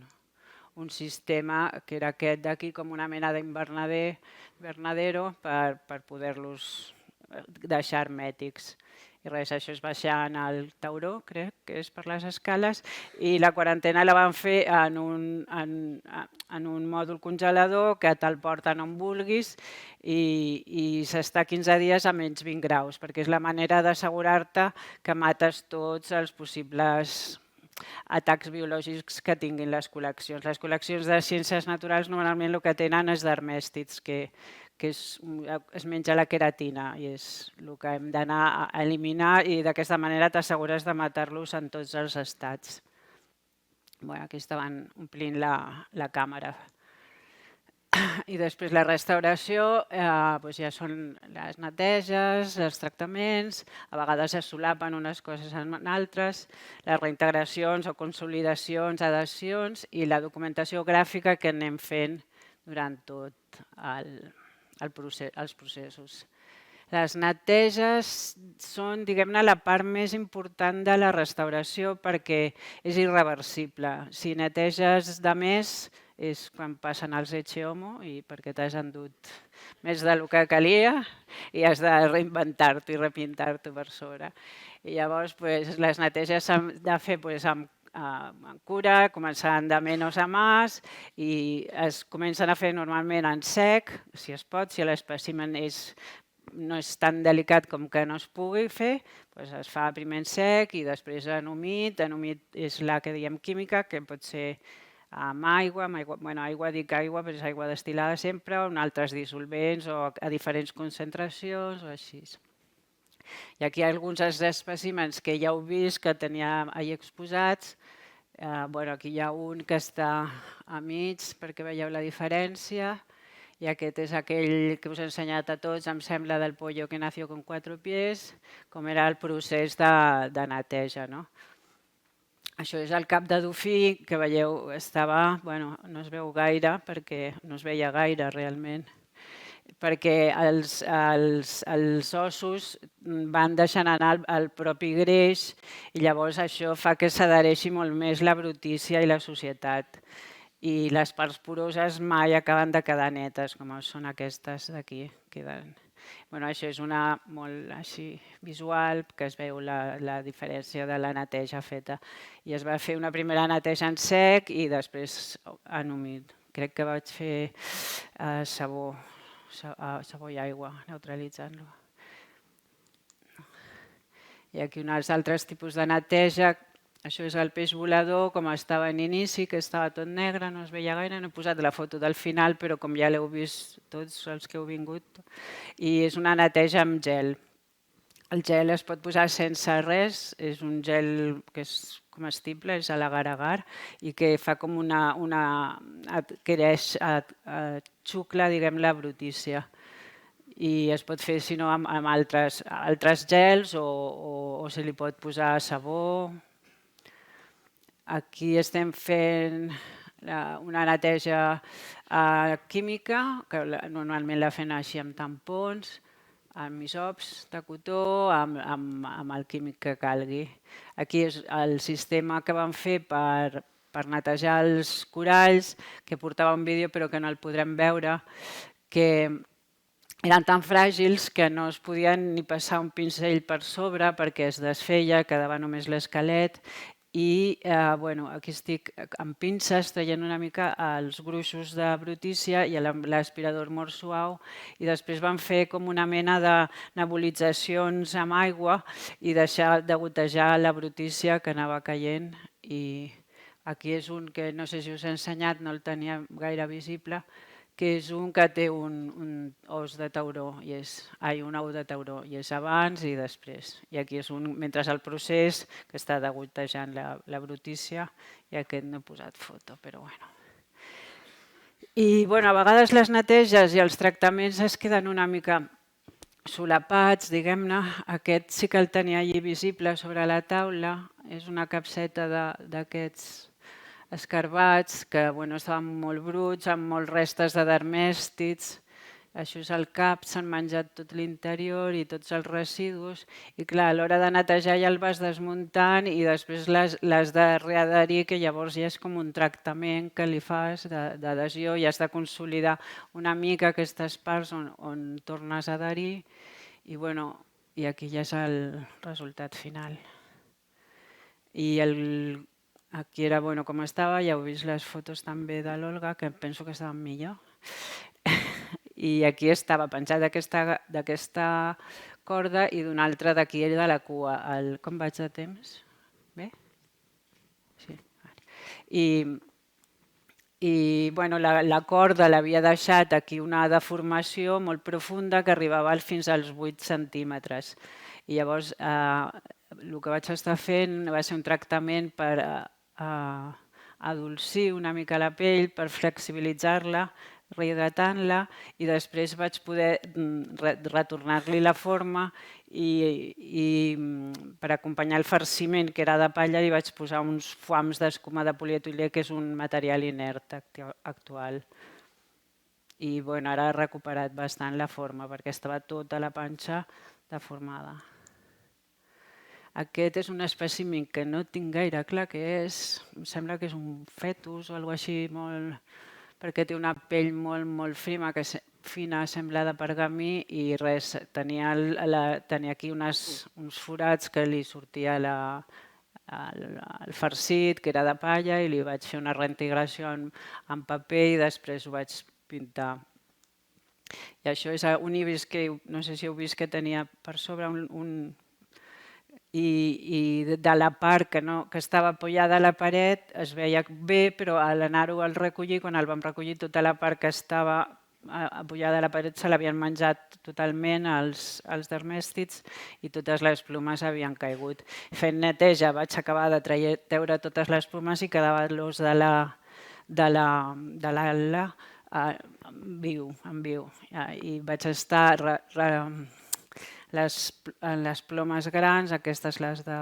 sistema que era aquest d'aquí, com una mena d'invernadero per poder-los deixar hermètics. I res, això és baixar en el tauró, crec que és per les escales, i la quarantena la vam fer en un mòdul congelador que te'l porten on vulguis i s'està 15 dies a menys 20 graus, perquè és la manera d'assegurar-te que mates tots els possibles atacs biològics que tinguin les col·leccions. Les col·leccions de ciències naturals normalment el que tenen és dermèstids, que es menja la queratina i és el que hem d'anar a eliminar i d'aquesta manera t'assegures de matar-los en tots els estats. Aquí estaven omplint la càmera. I després la restauració ja són les neteges, els tractaments, a vegades es solapen unes coses amb altres, les reintegracions o consolidacions, adhesions i la documentació gràfica que anem fent durant tot els processos. Les neteges són, diguem-ne, la part més important de la restauració perquè és irreversible. Si neteges de més és quan passen els Echeomo i perquè t'has endut més del que calia i has de reinventar-t'ho i repintar-t'ho per sobre. I llavors les neteges s'han de fer amb cura, començant de menys a més i es comencen a fer normalment en sec, si es pot, si l'espècimen no és tan delicat com que no es pugui fer, es fa primer en sec i després en humit. En humit és la que diem química, que pot ser amb aigua, dic aigua, però és aigua destil·lada sempre, o en altres dissolvents o a diferents concentracions o així. I aquí hi ha alguns espècimens que ja heu vist que tenia allà exposats. Aquí hi ha un que està a mig perquè veieu la diferència i aquest és aquell que us he ensenyat a tots, em sembla, del pollo que nació con 4 pies, com era el procés de neteja. Això és el cap de dofí, que veieu, no es veu gaire, perquè no es veia gaire realment, perquè els ossos van deixant anar el propi greix i llavors això fa que s'adhereixi molt més la brutícia i la societat. I les parts poroses mai acaben de quedar netes, com són aquestes d'aquí. Això és una molt així visual, que es veu la diferència de la neteja feta. I es va fer una primera neteja en sec i després en humit. Crec que vaig fer sabó i aigua, neutralitzant-lo. I aquí uns altres tipus de neteja. Això és el peix volador, com estava en inici, que estava tot negre, no es veia gaire. No he posat la foto del final, però com ja l'heu vist tots els que heu vingut. I és una neteja amb gel. El gel es pot posar sense res, és un gel que és comestible, és a l'agar-agar, i que fa com adquireix, xucla, diguem, la brutícia. I es pot fer, si no, amb altres gels o se li pot posar sabó. Aquí estem fent una neteja química, que normalment la fem així amb tampons, amb isops de cotó, amb el químic que calgui. Aquí és el sistema que vam fer per netejar els coralls, que portava un vídeo però que no el podrem veure, que eren tan fràgils que no es podien ni passar un pincell per sobre perquè es desfeia, quedava només l'esquelet. I aquí estic amb pinces traient una mica els gruixos de brutícia i l'aspirador molt suau, i després vam fer com una mena de nebulitzacions amb aigua i deixar de gotejar la brutícia que anava caient. I aquí és un que no sé si us he ensenyat, no el tenia gaire visible, que és un que té un os de tauró, un ou de tauró, i és abans i després. I aquí és un, mentre el procés, que està degotejant la brutícia, i aquest no he posat foto, però bueno. I a vegades les neteges i els tractaments es queden una mica solapats, diguem-ne. Aquest sí que el tenia allí visible sobre la taula, és una capseta d'aquests escarbats que estaven molt bruts, amb molts restes de dermèstids. Això és el cap, s'han menjat tot l'interior i tots els residus. I clar, a l'hora de netejar ja el vas desmuntant i després l'has de readherir, que llavors ja és com un tractament que li fas d'adhesió i has de consolidar una mica aquestes parts on tornes a adherir. I aquí ja és el resultat final. I aquí era com estava, ja heu vist les fotos també de l'Olga, que penso que estaven millor. I aquí estava penjat d'aquesta corda i d'una altra d'aquí de la cua. Com vaig de temps? Bé? Sí. I la corda l'havia deixat aquí una deformació molt profunda que arribava fins als 8 centímetres. I llavors el que vaig estar fent va ser un tractament per adolcir una mica la pell, per flexibilitzar-la, rehidratant-la, i després vaig poder retornar-li la forma i per acompanyar el farciment, que era de palla, li vaig posar uns foams d'escuma de polietilè, que és un material inert actual. I ara ha recuperat bastant la forma perquè estava tota la panxa deformada. Aquest és un espècimen que no tinc gaire clar què és. Em sembla que és un fetus o alguna cosa així, perquè té una pell molt fina, sembla de pergamí, i res, tenia aquí uns forats que li sortia el farcit, que era de palla, i li vaig fer una reintegració en paper i després ho vaig pintar. I això és un ibis que no sé si heu vist que tenia per sobre i de la part que estava apoyada a la paret es veia bé, però a l'anar-ho a recollir, quan el vam recollir, tota la part que estava apoyada a la paret se l'havien menjat totalment els dermèstids i totes les plomes havien caigut. Fent neteja vaig acabar de treure totes les plomes i quedava l'os de l'ala en viu. I vaig estar les plomes grans, aquestes les de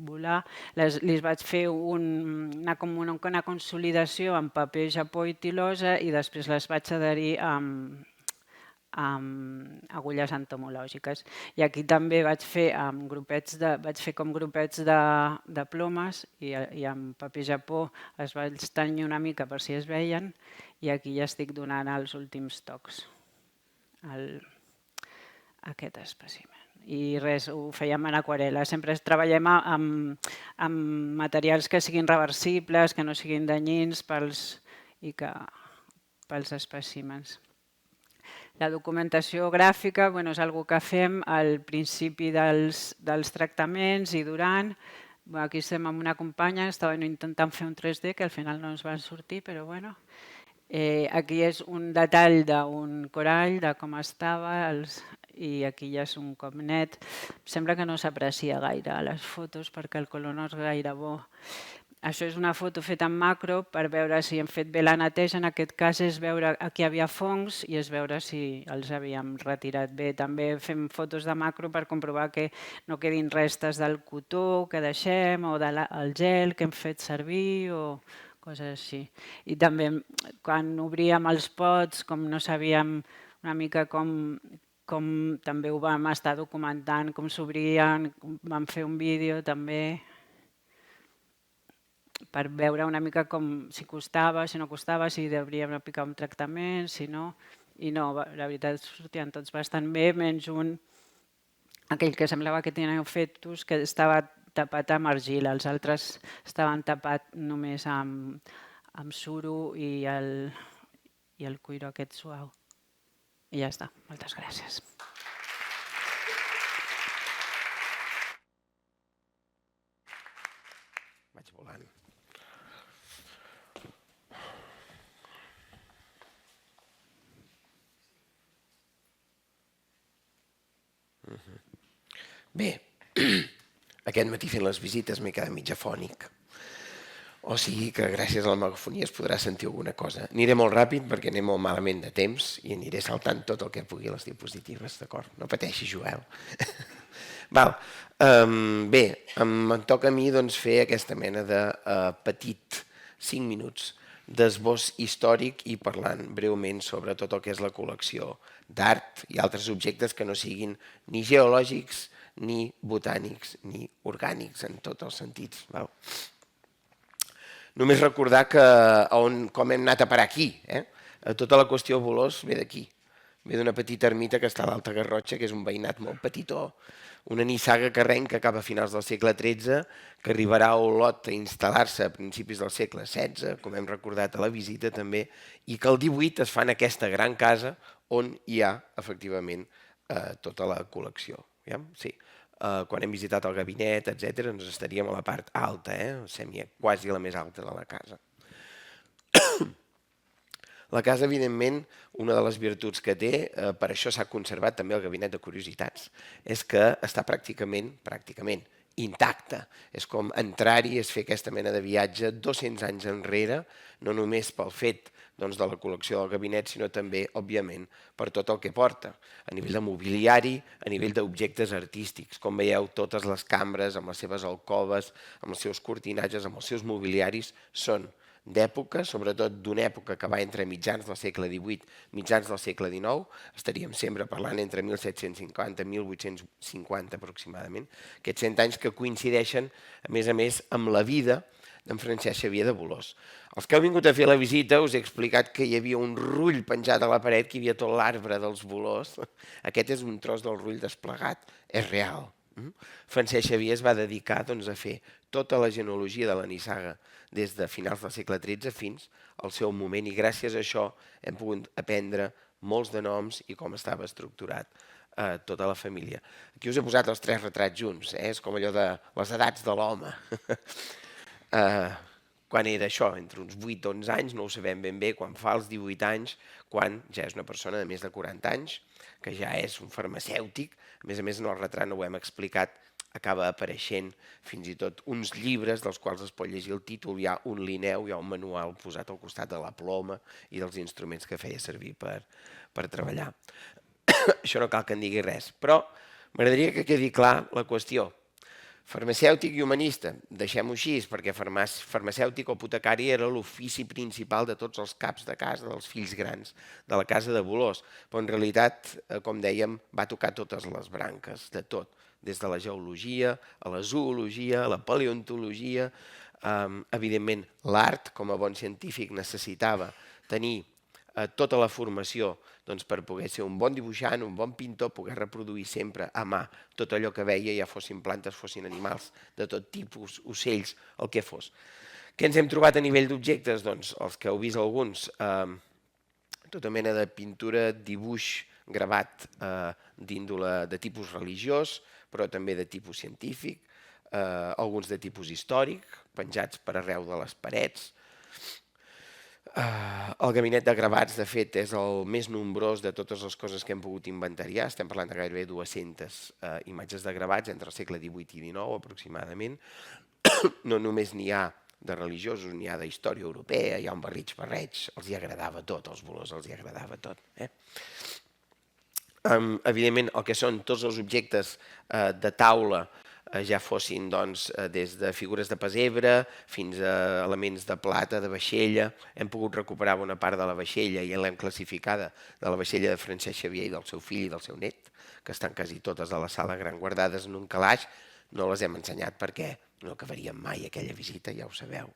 volar, li vaig fer una consolidació amb paper japó i tilosa i després les vaig adherir amb agulles entomològiques. I aquí també vaig fer com grupets de plomes i amb paper japó es vaig tenyir una mica per si es veien, i aquí ja estic donant els últims tocs a aquest espècimen. I res, ho fèiem en aquarel·la. Sempre treballem amb materials que siguin reversibles, que no siguin danyins pels espècimens. La documentació gràfica és una que fem al principi dels tractaments i durant. Aquí estem amb una companya, estàvem intentant fer un 3D, que al final no ens va sortir, però bueno. Aquí és un detall d'un corall, de com estava, i aquí ja és un cop net. Sembla que no s'aprecia gaire a les fotos perquè el color no és gaire bo. Això és una foto feta en macro per veure si hem fet bé la neteja. En aquest cas és veure aquí hi havia fongs i és veure si els havíem retirat bé. També fem fotos de macro per comprovar que no quedin restes del cotó que deixem o del gel que hem fet servir o coses així. I també quan obríem els pots, com no sabíem una mica com també ho vam estar documentant, com s'obrien, vam fer un vídeo també per veure una mica com si costava, si no costava, si hauríem aplicar un tractament, si no. I no, la veritat sortien tots bastant bé, menys un, aquell que semblava que tenia fetus, que estava tapat amb argila. Els altres estaven tapats només amb suro i el cuiro aquest suau. I ja està. Moltes gràcies. Vaig volant. Bé, aquest matí fent les visites m'he quedat mig afònic. O sigui que gràcies a la megafonia es podrà sentir alguna cosa. Aniré molt ràpid perquè anem molt malament de temps i aniré saltant tot el que pugui a les diapositives, d'acord? No pateixi, Joel. Val. Bé, em toca a mi doncs, fer aquesta mena de petit 5 minuts d'esbós històric i parlant breument sobre tot el que és la col·lecció d'art i altres objectes que no siguin ni geològics, ni botànics, ni orgànics, en tots els sentits. Val? Només recordar com hem anat a parar aquí. Tota la qüestió Bolòs ve d'aquí. Ve d'una petita ermita que està a l'Alta Garrotxa, que és un veïnat molt petitó, una nissaga carrenca que acaba a finals del segle XIII, que arribarà a Olot a instal·lar-se a principis del segle XVI, com hem recordat a la visita també, i que el XVIII es fa en aquesta gran casa on hi ha, efectivament, tota la col·lecció. Sí. Quan hem visitat el gabinet, etc., ens estaríem a la part alta, quasi la més alta de la casa. La casa, evidentment, una de les virtuts que té, per això s'ha conservat també el gabinet de curiositats, és que està pràcticament intacta. És com entrar-hi, és fer aquesta mena de viatge 200 anys enrere, no només pel fet de la col·lecció del gabinet, sinó també, òbviament, per tot el que porta, a nivell de mobiliari, a nivell d'objectes artístics. Com veieu, totes les cambres, amb les seves alcoves, amb els seus cortinatges, amb els seus mobiliaris, són d'època, sobretot d'una època que va entre mitjans del segle XVIII, mitjans del segle XIX, estaríem sempre parlant entre 1750 i 1850 aproximadament, aquests 100 anys que coincideixen, a més, amb la vida d'en Francesc Xavier de Bolòs. Els que heu vingut a fer la visita us he explicat que hi havia un rull penjat a la paret, que hi havia tot l'arbre dels Bolòs. Aquest és un tros del rull desplegat, és real. Francesc Xavier es va dedicar a fer tota la genealogia de la nissaga des de finals del segle XIII fins al seu moment, i gràcies a això hem pogut aprendre molts de noms i com estava estructurat tota la família. Aquí us he posat els 3 retrats junts, és com allò de les edats de l'home. Quan era això, entre uns 8 o 11 anys, no ho sabem ben bé, quan fa els 18 anys, quan ja és una persona de més de 40 anys, que ja és un farmacèutic, a més en el retrat no ho hem explicat, acaba apareixent fins i tot uns llibres dels quals es pot llegir el títol, hi ha un lineu, hi ha un manual posat al costat de la ploma i dels instruments que feia servir per treballar. Això no cal que en digui res, però m'agradaria que quedi clar la qüestió. Farmacèutic i humanista, deixem-ho així, perquè farmacèutic o apotecari era l'ofici principal de tots els caps de casa, dels fills grans de la casa de Bolòs, però en realitat, com dèiem, va tocar totes les branques, de tot, des de la geologia, a la zoologia, a la paleontologia. Evidentment, l'art, com a bon científic, necessitava tenir tota la formació per poder ser un bon dibuixant, un bon pintor, poder reproduir sempre a mà tot allò que veia, ja fossin plantes, fossin animals, de tot tipus, ocells, el que fos. Què ens hem trobat a nivell d'objectes? Doncs els que heu vist alguns, tota mena de pintura, dibuix gravat d'índole de tipus religiós, però també de tipus científic, alguns de tipus històric, penjats per arreu de les parets. El gabinet de gravats, de fet, és el més nombrós de totes les coses que hem pogut inventariar. Estem parlant de gairebé 200 imatges de gravats entre el segle XVIII i XIX, aproximadament. No només n'hi ha de religiosos, n'hi ha de història europea, hi ha un barreig, els hi agradava tot, als volors els hi agradava tot. Evidentment, el que són tots els objectes de taula, ja fossin des de figures de pessebre fins a elements de plata, de vaixella. Hem pogut recuperar bona part de la vaixella i l'hem classificada de la vaixella de Francesc Xavier i del seu fill i del seu net, que estan quasi totes a la sala gran guardades en un calaix. No les hem ensenyat perquè no acabaríem mai aquella visita, ja ho sabeu.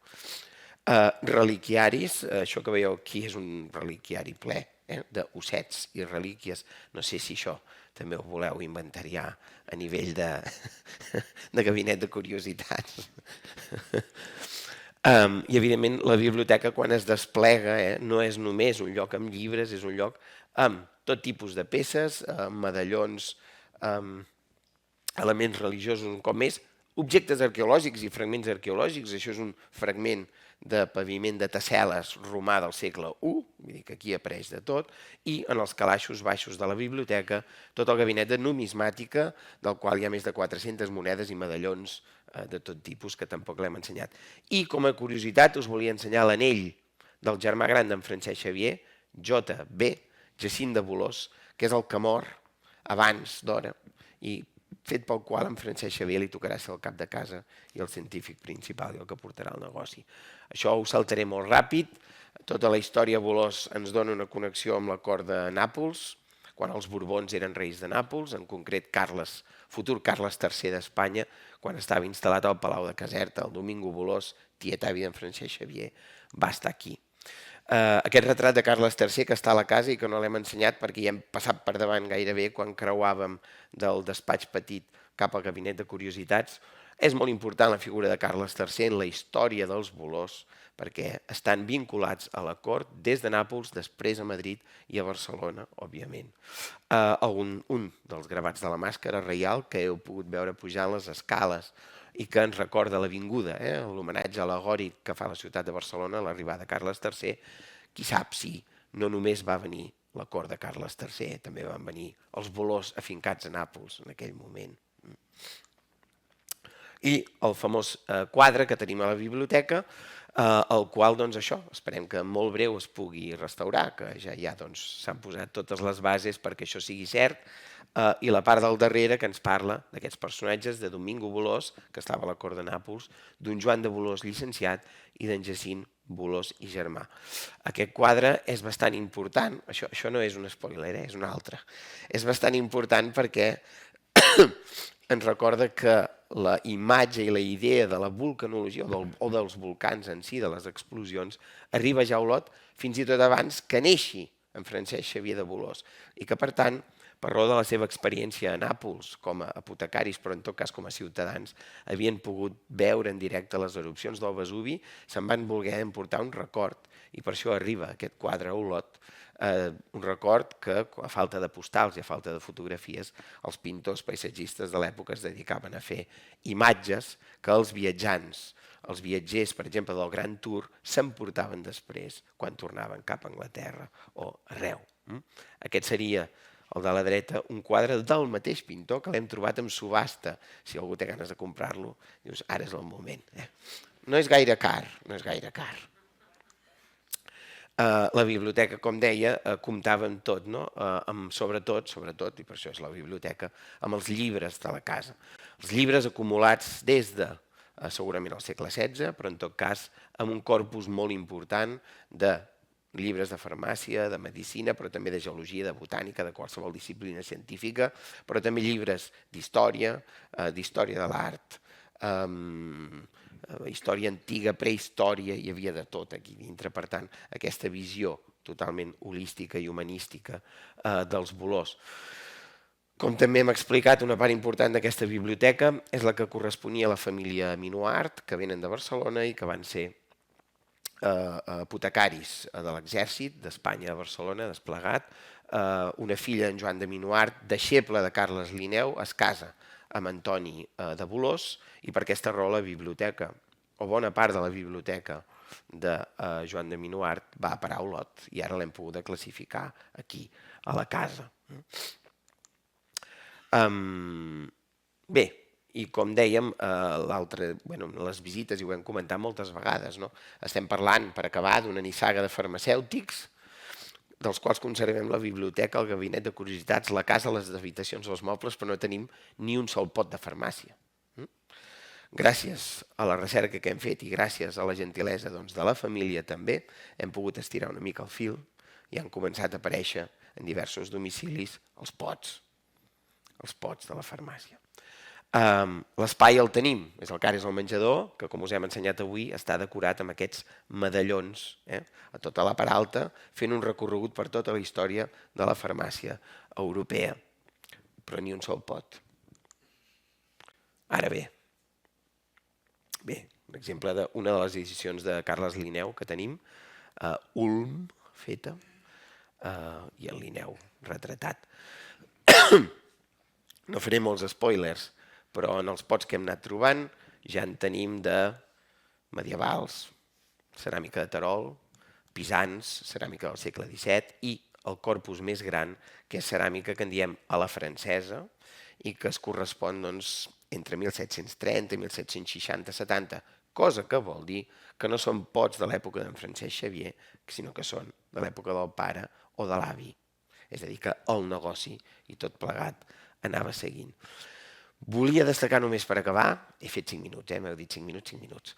Reliquiaris, això que veieu aquí és un reliquiari ple d'ossets i relíquies. No sé si això també ho voleu inventariar a nivell de gabinet de curiositats. I, evidentment, la biblioteca, quan es desplega, no és només un lloc amb llibres, és un lloc amb tot tipus de peces, medallons, elements religiosos, un cop més, objectes arqueològics i fragments arqueològics. Això és un fragment de paviment de Tessel·les romà del segle I, vull dir que aquí apareix de tot, i en els calaixos baixos de la biblioteca tot el gabinet de numismàtica, del qual hi ha més de 400 monedes i medallons de tot tipus, que tampoc l'hem ensenyat. I com a curiositat us volia ensenyar l'anell del germà gran d'en Francesc Xavier, J.B. Jacint de Bolòs, que és el que mor abans d'hora, i fet pel qual en Francesc Xavier li tocarà ser el cap de casa i el científic principal i el que portarà el negoci. Això ho saltaré molt ràpid. Tota la història Bolòs ens dona una connexió amb la cort de Nàpols, quan els Borbons eren reis de Nàpols, en concret futur Carles III d'Espanya, quan estava instal·lat al Palau de Caserta, el Domingo Bolòs, tiet avi d'en Francesc Xavier, va estar aquí. Aquest retrat de Carles III que està a la casa i que no l'hem ensenyat perquè ja hem passat per davant gairebé quan creuàvem del despatx petit cap al gabinet de curiositats. És molt important la figura de Carles III en la història dels Bolòs perquè estan vinculats a la cort des de Nàpols, després a Madrid i a Barcelona, òbviament. Un dels gravats de la màscara reial que heu pogut veure pujant les escales i que ens recorda l'avinguda, l'homenatge al·legòric que fa la ciutat de Barcelona a l'arribada de Carles III. Qui sap si no només va venir la cort de Carles III, també van venir els Bolòs afincats a Nàpols en aquell moment. I el famós quadre que tenim a la biblioteca, el qual, això, esperem que en molt breu es pugui restaurar, que ja s'han posat totes les bases perquè això sigui cert, i la part del darrere que ens parla d'aquests personatges de Domingo Bolòs, que estava a la cort de Nàpols, d'un Joan de Bolòs llicenciat i d'en Jacint Bolòs i germà. Aquest quadre és bastant important, això no és un spoiler, és un altre. És bastant important perquè ens recorda que la imatge i la idea de la vulcanologia o dels volcans en si, de les explosions, arriba ja a Olot fins i tot abans que neixi en Francesc Xavier de Bolòs i que, per tant, per raó de la seva experiència a Nàpols com a apotecaris, però en tot cas com a ciutadans, havien pogut veure en directe les erupcions del Vesuvi, se'n van voler emportar un record i per això arriba aquest quadre a Olot, un record que, a falta de postals i a falta de fotografies, els pintors paisatgistes de l'època es dedicaven a fer imatges que els viatjants, els viatgers, per exemple, del Gran Tour, s'emportaven després quan tornaven cap a Anglaterra o arreu. Aquest seria el de la dreta, un quadre del mateix pintor que l'hem trobat en subhasta. Si algú té ganes de comprar-lo, dius, ara és el moment. No és gaire car, no és gaire car. La biblioteca, com deia, comptava amb tot, sobretot, i per això és la biblioteca, amb els llibres de la casa. Els llibres acumulats des de, segurament, el segle XVI, però en tot cas amb un corpus molt important de llibres de farmàcia, de medicina, però també de geologia, de botànica, de qualsevol disciplina científica, però també llibres d'història, d'història de l'art, història antiga, prehistòria, hi havia de tot aquí dintre. Per tant, aquesta visió totalment holística i humanística dels Bolòs. Com també hem explicat, una part important d'aquesta biblioteca és la que corresponia a la família Minuart, que venen de Barcelona i que van ser apotecaris de l'exèrcit d'Espanya a Barcelona, desplegat. Una filla, en Joan de Minuart, deixeble de Carles Linneu, es casa amb Antoni de Bolòs i per aquesta raó la biblioteca, o bona part de la biblioteca de Joan de Minuart va a parar a Olot i ara l'hem pogut classificar aquí, a la casa. Bé, i com dèiem, les visites, i ho hem comentat moltes vegades, no? Estem parlant, per acabar, d'una nissaga de farmacèutics, dels quals conservem la biblioteca, el gabinet de curiositats, la casa, les habitacions, els mobles, però no tenim ni un sol pot de farmàcia. Gràcies a la recerca que hem fet i gràcies a la gentilesa de la família també, hem pogut estirar una mica el fil i han començat a aparèixer en diversos domicilis els pots de la farmàcia. L'espai el tenim, és el Cares al menjador, que com us hem ensenyat avui està decorat amb aquests medallons a tota la part alta, fent un recorregut per tota la història de la farmàcia europea, però ni un sol pot. Ara bé, un exemple d'una de les edicions de Carles Linneu que tenim, Ulm feta i el Linneu retratat. No faré molts spoilers, però en els pots que hem anat trobant ja en tenim de medievals, ceràmica de Terol, pisans, ceràmica del segle XVII i el corpus més gran, que és ceràmica que en diem a la francesa i que es correspon entre 1730 i 1760-70, cosa que vol dir que no són pots de l'època d'en Francesc Xavier, sinó que són de l'època del pare o de l'avi. És a dir, que el negoci i tot plegat anava seguint. Volia destacar només per acabar, he fet 5 minuts, m'heu dit 5 minuts,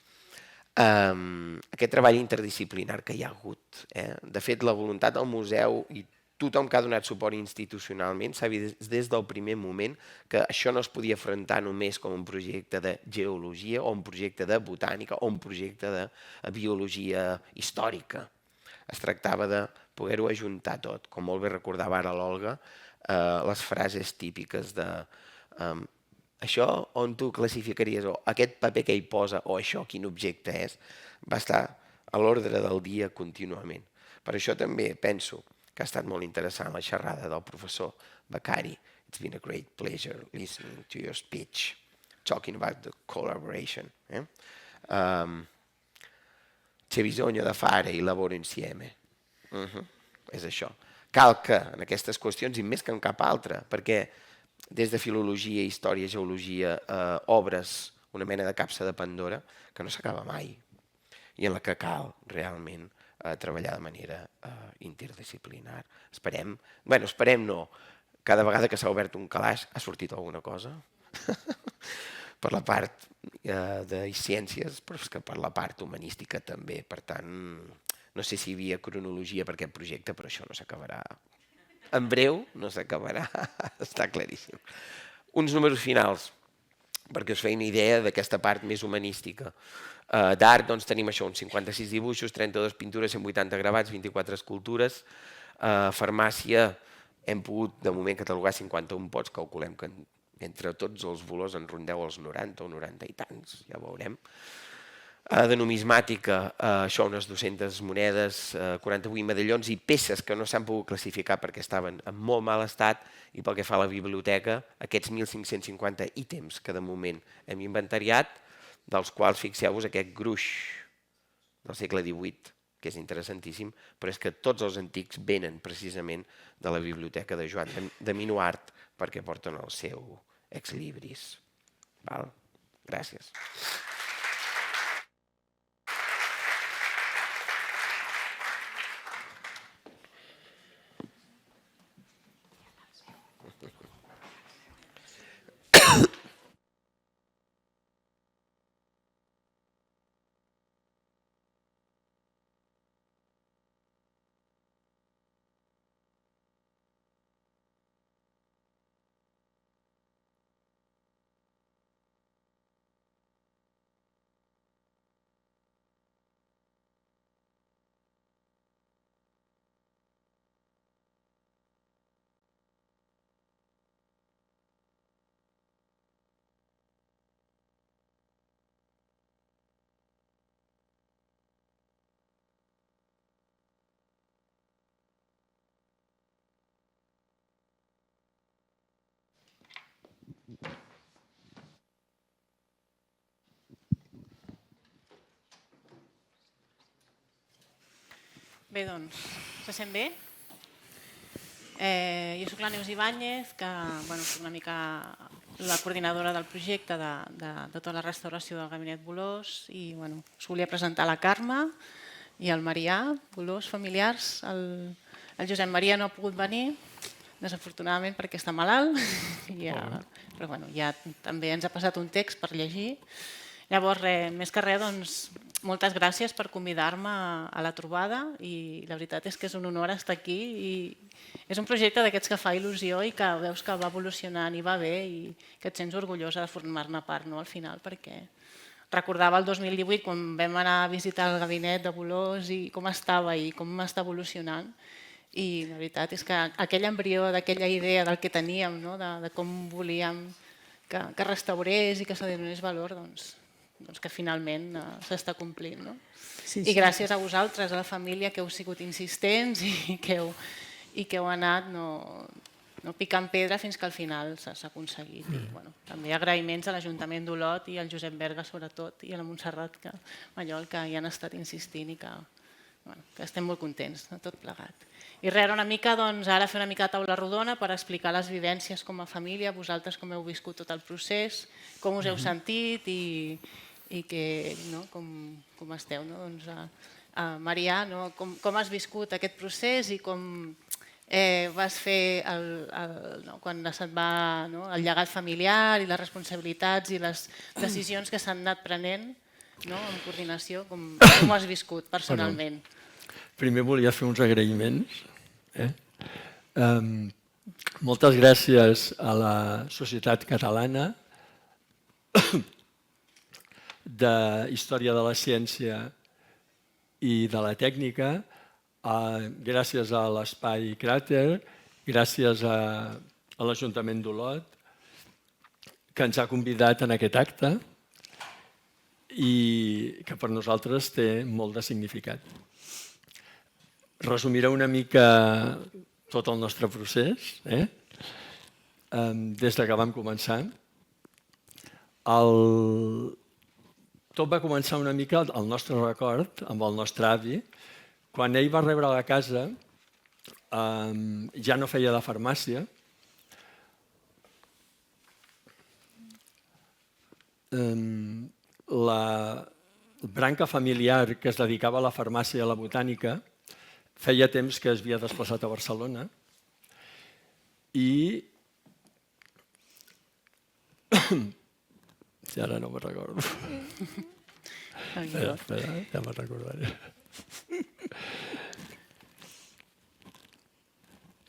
aquest treball interdisciplinar que hi ha hagut. De fet, la voluntat del museu i tothom que ha donat suport institucionalment s'ha vist des del primer moment que això no es podia afrontar només com un projecte de geologia o un projecte de botànica o un projecte de biologia històrica. Es tractava de poder-ho ajuntar tot, com molt bé recordava ara l'Olga, les frases típiques de això on tu classificaries, o aquest paper que hi posa, o això quin objecte és, va estar a l'ordre del dia contínuament. Per això també penso que ha estat molt interessant la xerrada del professor Beccari. It's been a great pleasure listening to your speech, talking about the collaboration. C'è bisogno da fare il lavoro insieme. És això. Cal que en aquestes qüestions, i més que en cap altra, perquè des de filologia, història, geologia, obres una mena de capsa de Pandora que no s'acaba mai i en la que cal realment treballar de manera interdisciplinar. Esperem no, cada vegada que s'ha obert un calaix ha sortit alguna cosa per la part de ciències, però és que per la part humanística també. Per tant, no sé si hi havia cronologia per aquest projecte, però això no s'acabarà. En breu no s'acabarà, està claríssim. Uns números finals, perquè us feia una idea d'aquesta part més humanística. D'art tenim això, uns 56 dibuixos, 32 pintures, 180 gravats, 24 escultures. Farmàcia hem pogut de moment catalogar 51 pots, calculem que entre tots els volors en rondeu els 90 o 90 i tants, ja veurem. De numismàtica, això, unes 200 monedes, 48 medallons i peces que no s'han pogut classificar perquè estaven en molt mal estat, i pel que fa a la biblioteca, aquests 1.550 ítems que de moment hem inventariat, dels quals fixeu-vos aquest gruix del segle XVIII, que és interessantíssim, però és que tots els antics venen precisament de la biblioteca de Joan de Minuart perquè porten el seu ex-libris. Gràcies. Bé, doncs, se sent bé? Jo soc la Neus Ibáñez, que soc una mica la coordinadora del projecte de tota la restauració del Gabinet Bolòs i us volia presentar la Carme i el Marià, Bolòs familiars. El Josep Maria no ha pogut venir, desafortunadament perquè està malalt, però ja també ens ha passat un text per llegir. Llavors, més que res, moltes gràcies per convidar-me a la trobada i la veritat és que és un honor estar aquí i és un projecte d'aquests que fa il·lusió i que veus que va evolucionant i va bé i que et sents orgullosa de formar-ne part al final, perquè recordava el 2018 quan vam anar a visitar el gabinet de Bolòs i com estava i com està evolucionant i la veritat és que aquell embrió d'aquella idea del que teníem, de com volíem que restaurés i que se li donés valor, que finalment s'està complint. I gràcies a vosaltres, a la família, que heu sigut insistents i que heu anat no picant pedra fins que al final s'ha aconseguit. També agraïments a l'Ajuntament d'Olot i al Josep Berga sobretot i a la Montserrat Mallol que hi han estat insistint i que estem molt contents de tot plegat. I res, una mica, ara fer una mica de taula rodona per explicar les vivències com a família, vosaltres com heu viscut tot el procés, com us heu sentit i com esteu. Marià, com has viscut aquest procés i com vas fer quan se't va el llegat familiar i les responsabilitats i les decisions que s'han anat prenent en coordinació, com ho has viscut personalment? Primer volia fer uns agraïments. Moltes gràcies a la Societat Catalana d'Història de la Ciència i de la Tècnica, gràcies a l'Espai Cràter, gràcies a l'Ajuntament d'Olot, que ens ha convidat en aquest acte i que per nosaltres té molt de significat. Resumiré una mica tot el nostre procés, des que vam començar. Tot va començar una mica, al nostre record, amb el nostre avi. Quan ell va rebre la casa, ja no feia de farmàcia. La branca familiar que es dedicava a la farmàcia i a la botànica feia temps que es havia desplaçat a Barcelona i ara no me'n recordo. Espera, ja me'n recordaré.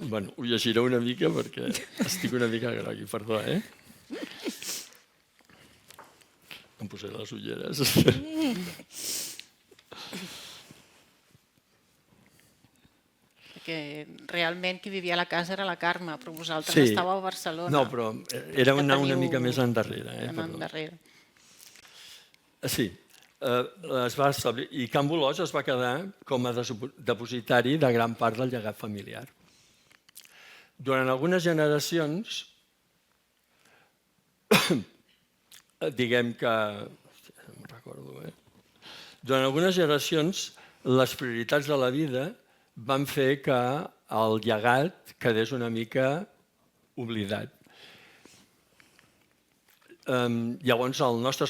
Ho llegiré una mica perquè estic una mica grogui, perdó. Em posaré les ulleres. Perquè realment qui vivia a la casa era la Carme, però vosaltres estàveu a Barcelona. No, però era anar una mica més endarrere. Sí, es va establir. I Can Bolòs es va quedar com a depositari de gran part del llegat familiar. Durant algunes generacions, diguem que... no me'n recordo, durant algunes generacions, les prioritats de la vida van fer que el llegat quedés una mica oblidat. Llavors, el nostre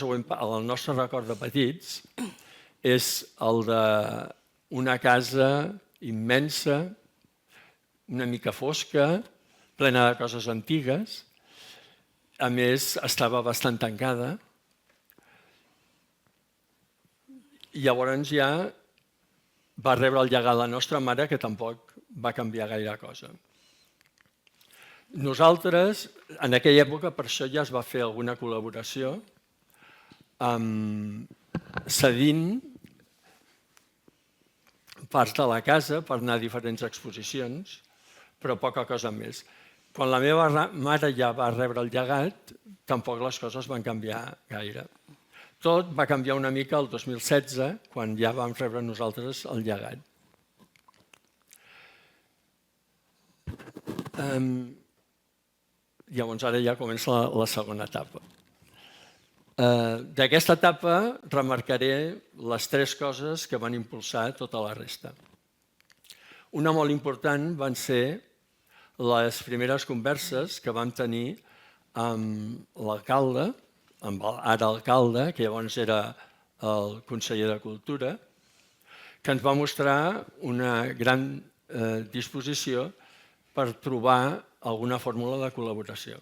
record de petits és el d'una casa immensa, una mica fosca, plena de coses antigues. A més, estava bastant tancada. I llavors ja va rebre el llegat la nostra mare, que tampoc va canviar gaire cosa. Nosaltres, en aquella època, per això ja es va fer alguna col·laboració, cedint parts de la casa per anar a diferents exposicions, però poca cosa més. Quan la meva mare ja va rebre el llegat, tampoc les coses van canviar gaire. Tot va canviar una mica el 2016, quan ja vam rebre nosaltres el llegat. Llavors ara ja comença la segona etapa. D'aquesta etapa remarcaré les 3 coses que van impulsar tota la resta. Una molt important van ser les primeres converses que vam tenir amb l'alcalde, amb ara alcalde, que llavors era el conseller de Cultura, que ens va mostrar una gran disposició per trobar alguna fórmula de col·laboració.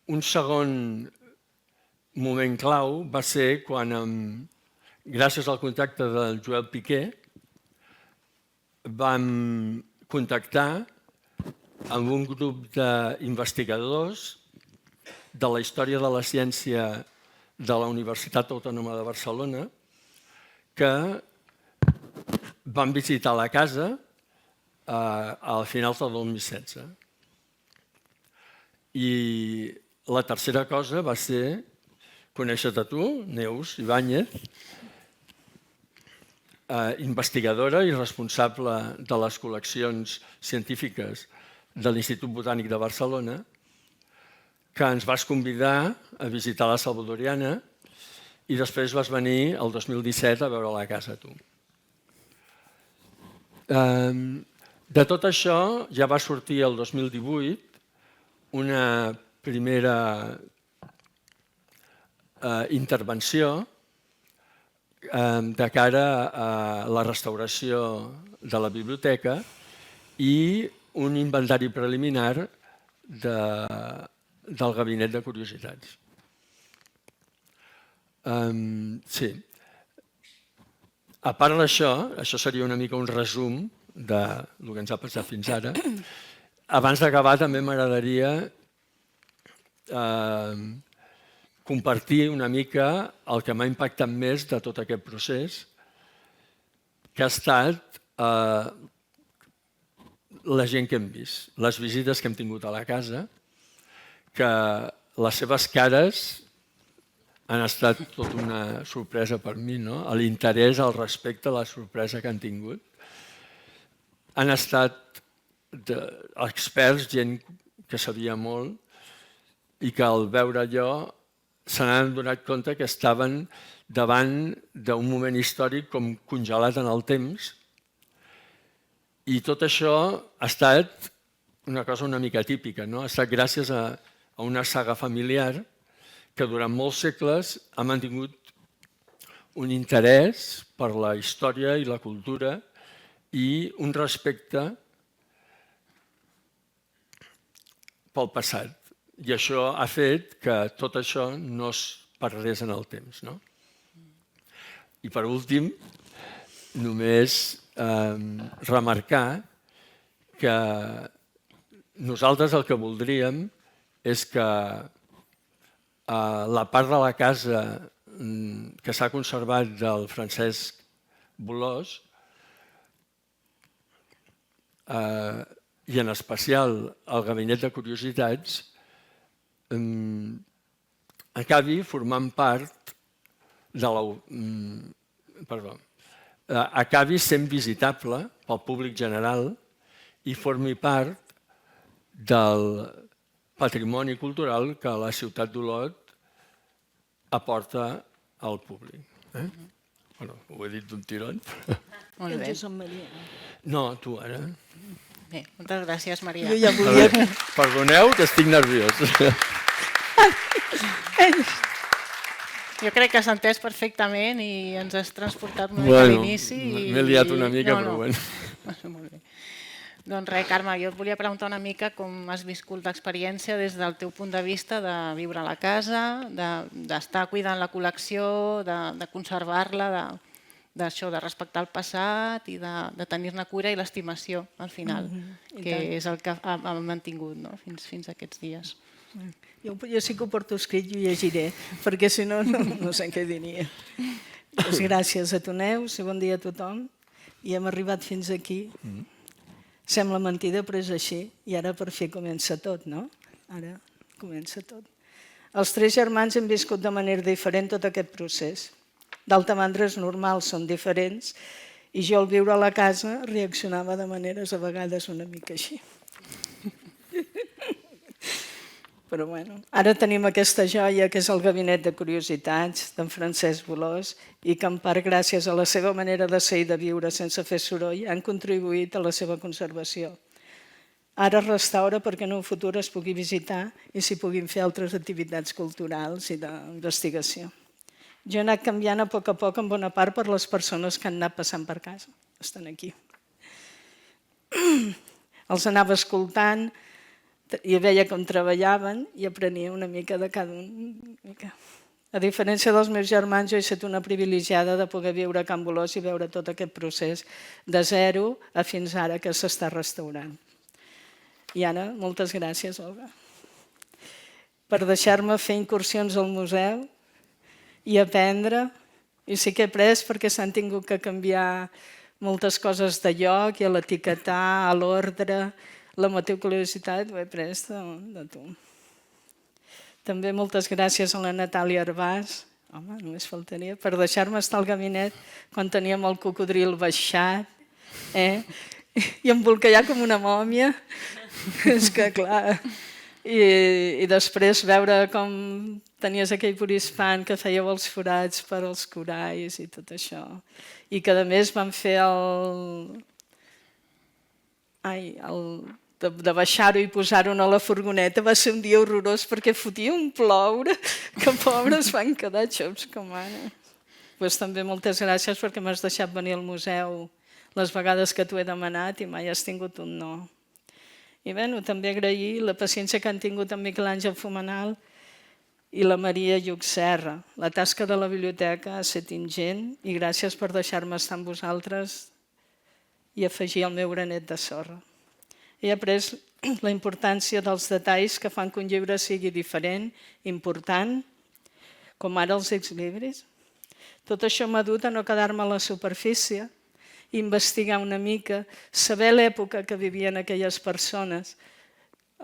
Un segon moment clau va ser quan, gràcies al contacte del Joel Piqué, vam contactar amb un grup d'investigadors de la història de la ciència de la Universitat Autònoma de Barcelona que van visitar la casa al final del 2016. I la tercera cosa va ser conèixer-te tu, Neus Ibáñez, investigadora i responsable de les col·leccions científiques de l'Institut Botànic de Barcelona, que ens vas convidar a visitar la Salvadoriana i després vas venir el 2017 a veure la casa tu. De tot això ja va sortir el 2018 una primera intervenció de cara a la restauració de la biblioteca i un inventari preliminar del Gabinet de Curiositats. Sí. A part d'això, això seria una mica un resum del que ens ha passat fins ara. Abans d'acabar també m'agradaria compartir una mica el que m'ha impactat més de tot aquest procés, que ha estat la gent que hem vist, les visites que hem tingut a la casa, que les seves cares han estat tot una sorpresa per mi, no? L'interès, el respecte, la sorpresa que han tingut. Han estat experts, gent que sabia molt, i que al veure allò se n'han donat compte que estaven davant d'un moment històric com congelat en el temps, i tot això ha estat una cosa una mica típica, no? Ha estat gràcies a una saga familiar que durant molts segles ha mantingut un interès per la història i la cultura i un respecte pel passat. I això ha fet que tot això no es perdés en el temps. I per últim, només remarcar que nosaltres el que voldríem és que la part de la casa que s'ha conservat del Francesc Bolòs i en especial el Gabinet de Curiositats acabi formant part de acabi sent visitable pel públic general i formi part del patrimoni cultural que la ciutat d'Olot aporta al públic. Ho he dit d'un tirón. Molt bé. No, tu ara. Bé, moltes gràcies, Maria. Jo ja volia... Perdoneu, que estic nerviós. Jo crec que s'ha entès perfectament i ens has transportat una mica a l'inici. M'he liat una mica, però bueno. Molt bé. Doncs res, Carme, jo et volia preguntar una mica com has viscut l'experiència des del teu punt de vista de viure a la casa, d'estar cuidant la col·lecció, de conservar-la, d'això, de respectar el passat i de tenir-ne cura i l'estimació al final, que és el que ha mantingut fins a aquests dies. Jo sí que ho porto escrit i ho llegiré, perquè si no, no sé què diria. Gràcies a tu, Neus, i bon dia a tothom. I hem arribat fins aquí. Sembla mentida, però és així. I ara per fi comença tot, no? Ara comença tot. Els tres germans hem viscut de manera diferent tot aquest procés. D'alta banda és normal, són diferents, i jo al viure a la casa reaccionava de maneres a vegades una mica així. Però bueno, ara tenim aquesta joia que és el Gabinet de Curiositats d'en Francesc Bolòs i que en part gràcies a la seva manera de ser i de viure sense fer soroll han contribuït a la seva conservació. Ara es restaura perquè en un futur es pugui visitar i s'hi puguin fer altres activitats culturals i d'investigació. Jo he anat canviant a poc en bona part per les persones que han anat passant per casa. Estan aquí. Els anava escoltant i veia com treballaven i aprenia una mica de cada un. A diferència dels meus germans, jo he estat una privilegiada de poder viure a Can Bolòs i veure tot aquest procés de zero a fins ara que s'està restaurant. I ara, moltes gràcies, Olga, per deixar-me fer incursions al museu i aprendre. I sí que he après perquè s'han tingut que canviar moltes coses de lloc i a l'etiquetar, a l'ordre, la meticulositat, ho he après de tu. També moltes gràcies a la Natàlia Arbàs, home, només faltaria, per deixar-me estar al gabinet quan teníem el cocodril baixat i embolcallar com una mòmia. És que, clar, i després veure com tenies aquell purispan que fèieu els forats per als coralls i tot això. I que, a més, van fer de baixar-ho i posar-ho a la furgoneta va ser un dia horrorós perquè fotia un ploure que pobres van quedar xops com ara. Doncs també moltes gràcies perquè m'has deixat venir al museu les vegades que t'ho he demanat i mai has tingut un no. I també agrair la paciència que han tingut en Miquel Àngel Fumenal i la Maria Lluc Serra. La tasca de la biblioteca ha estat ingent i gràcies per deixar-me estar amb vosaltres i afegir el meu granet de sorra. He après la importància dels detalls que fan que un llibre sigui diferent, important, com ara els exlibris. Tot això m'ha dut a no quedar-me a la superfície, investigar una mica, saber l'època que vivien aquelles persones,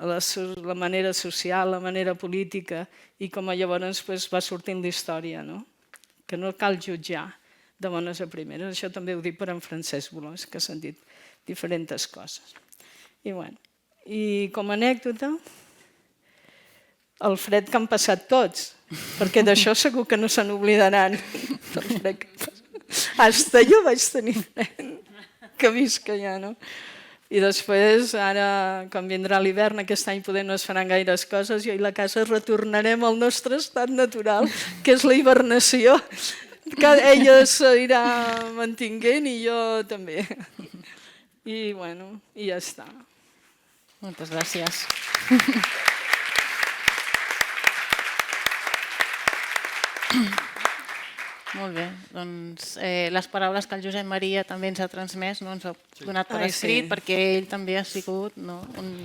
la manera social, la manera política, i com llavors va sortint la història, que no cal jutjar de bones a primeres. Això també ho dic per en Francesc Bolòs, que s'han dit diferents coses. I com a anècdota, el fred que han passat tots, perquè d'això segur que no se n'oblidaran. Hasta jo vaig tenir fred, que visca ja, no? I després, ara, quan vindrà l'hivern, aquest any poder no es faran gaires coses, jo i la casa retornarem al nostre estat natural, que és la hibernació, que ella s'irà mantinguent i jo també. I ja està. Moltes gràcies. Molt bé, doncs les paraules que el Josep Maria també ens ha transmès, ens ha donat per escrit, perquè ell també ha sigut un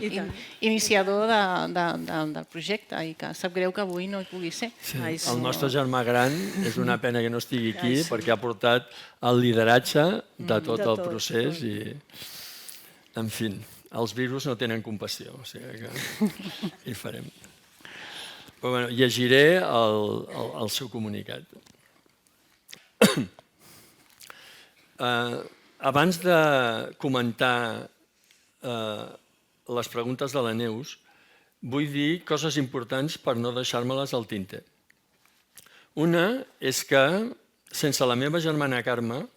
iniciador del projecte i que sap greu que avui no hi pugui ser. El nostre germà gran és una pena que no estigui aquí perquè ha portat el lideratge de tot el procés i, en fi, els virus no tenen compassió, o sigui que hi farem. Però llegiré el seu comunicat. Abans de comentar les preguntes de la Neus, vull dir coses importants per no deixar-me-les al tinter. Una és que, sense la meva germana Carme,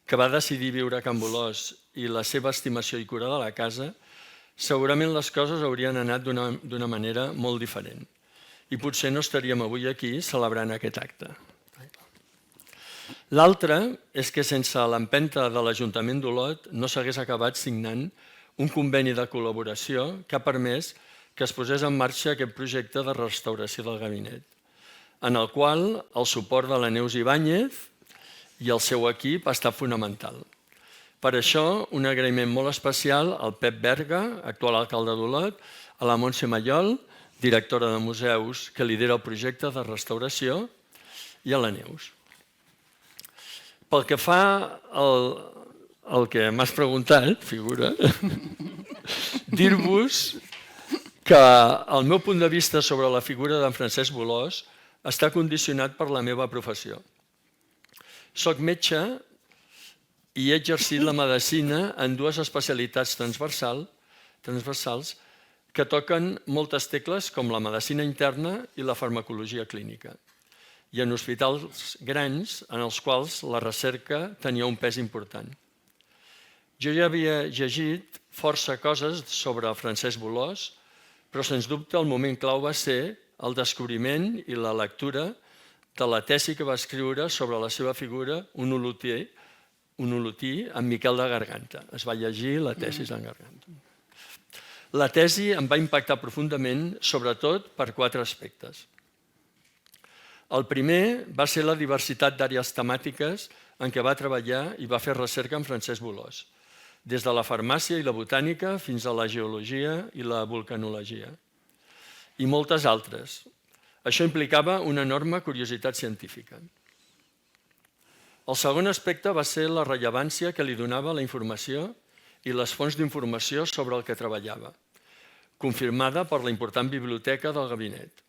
que va decidir viure a Can Bolòs i la seva estimació i cura de la casa, segurament les coses haurien anat d'una manera molt diferent. I potser no estaríem avui aquí celebrant aquest acte. L'altra és que sense l'empenta de l'Ajuntament d'Olot no s'hagués acabat signant un conveni de col·laboració que ha permès que es posés en marxa aquest projecte de restauració del gabinet, en el qual el suport de la Neus Ibáñez i el seu equip ha estat fonamental. Per això, un agraïment molt especial al Pep Berga, actual alcalde d'Olot, a la Montse Mallol, directora de museus, que lidera el projecte de restauració, i a la Neus. Pel que fa al que m'has preguntat, figura, dir-vos que el meu punt de vista sobre la figura d'en Francesc Bolòs està condicionat per la meva professió. Soc metge i he exercit la medicina en dues especialitats transversals que toquen moltes tecles com la medicina interna i la farmacologia clínica, i en hospitals grans en els quals la recerca tenia un pes important. Jo ja havia llegit força coses sobre Francesc Bolòs, però sens dubte el moment clau va ser el descobriment i la lectura de la tesi que va escriure sobre la seva figura, un olotí en Miquel de Garganta. Es va llegir la tesi d'en Garganta. La tesi em va impactar profundament, sobretot per 4 aspectes. El primer va ser la diversitat d'àrees temàtiques en què va treballar i va fer recerca amb Francesc Bolòs, des de la farmàcia i la botànica fins a la geologia i la vulcanologia, i moltes altres. Això implicava una enorme curiositat científica. El segon aspecte va ser la rellevància que li donava la informació i les fonts d'informació sobre el que treballava, confirmada per la important biblioteca del gabinet.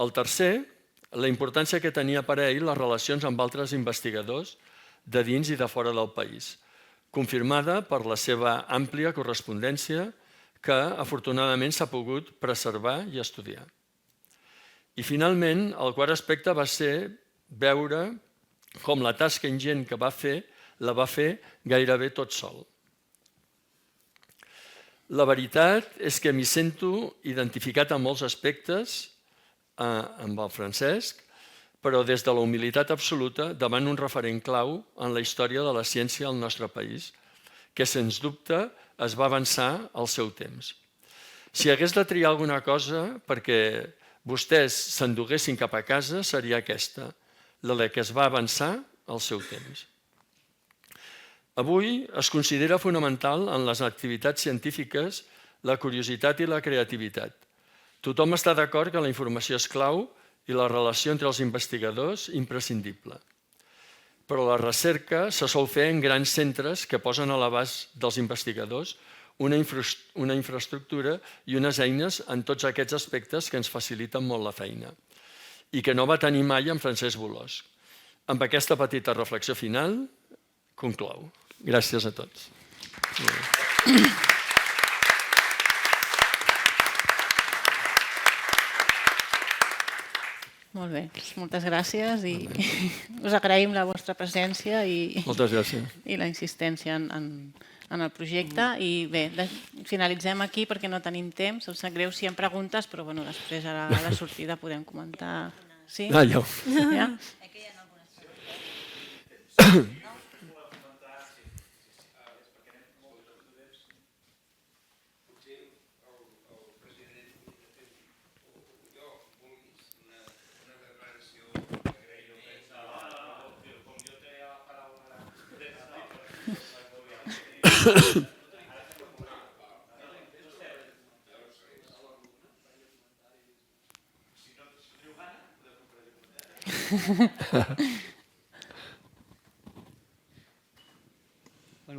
El tercer, la importància que tenia per a ell les relacions amb altres investigadors de dins i de fora del país, confirmada per la seva àmplia correspondència que afortunadament s'ha pogut preservar i estudiar. I finalment, el quart aspecte va ser veure com la tasca ingent que va fer, la va fer gairebé tot sol. La veritat és que m'hi sento identificat en molts aspectes amb el Francesc, però des de la humilitat absoluta davant un referent clau en la història de la ciència al nostre país, que sens dubte es va avançar al seu temps. Si hagués de triar alguna cosa perquè vostès s'enduguessin cap a casa, seria aquesta, la que es va avançar al seu temps. Avui es considera fonamental en les activitats científiques la curiositat i la creativitat. Tothom està d'acord que la informació és clau i la relació entre els investigadors imprescindible. Però la recerca se sol fer en grans centres que posen a l'abast dels investigadors una infraestructura i unes eines en tots aquests aspectes que ens faciliten molt la feina i que no va tenir mai en Francesc Bolòs. Amb aquesta petita reflexió final, conclou. Gràcies a tots. Molt bé, moltes gràcies i us agraïm la vostra presència i la insistència en el projecte. I bé, finalitzem aquí perquè no tenim temps. Em sap greu si hi ha preguntes, però després a la sortida podem comentar. Sí? Ja.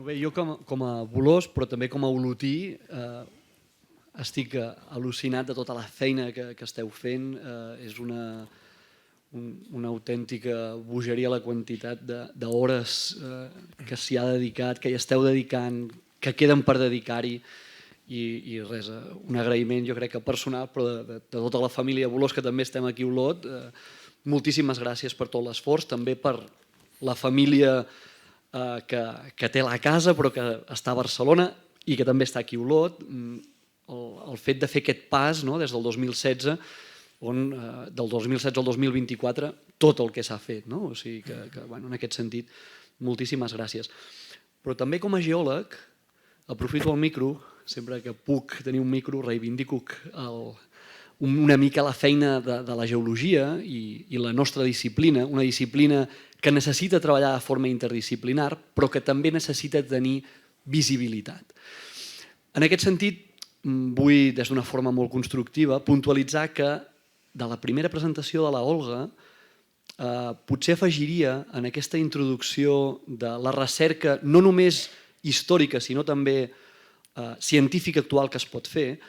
Bé, jo com a Bolòs, però també com a olotí, estic al·lucinat de tota la feina que esteu fent. És una autèntica bogeria la quantitat d'hores que s'hi ha dedicat, que hi esteu dedicant, que queden per dedicar-hi. I res, un agraïment jo crec que personal, però de tota la família Bolòs, que també estem aquí a Olot. Moltíssimes gràcies per tot l'esforç, també per la família que té la casa però que està a Barcelona i que també està aquí a Olot. El fet de fer aquest pas des del 2016, on del 2016 al 2024 tot el que s'ha fet. O sigui que en aquest sentit, moltíssimes gràcies. Però també com a geòleg, aprofito el micro, sempre que puc tenir un micro, reivindico una mica la feina de la geologia i la nostra disciplina, una disciplina que necessita treballar de forma interdisciplinar, però que també necessita tenir visibilitat. En aquest sentit, vull, des d'una forma molt constructiva, puntualitzar que de la primera presentació de la Olga potser afegiria en aquesta introducció de la recerca no només històrica, sinó també científica actual que es pot fer,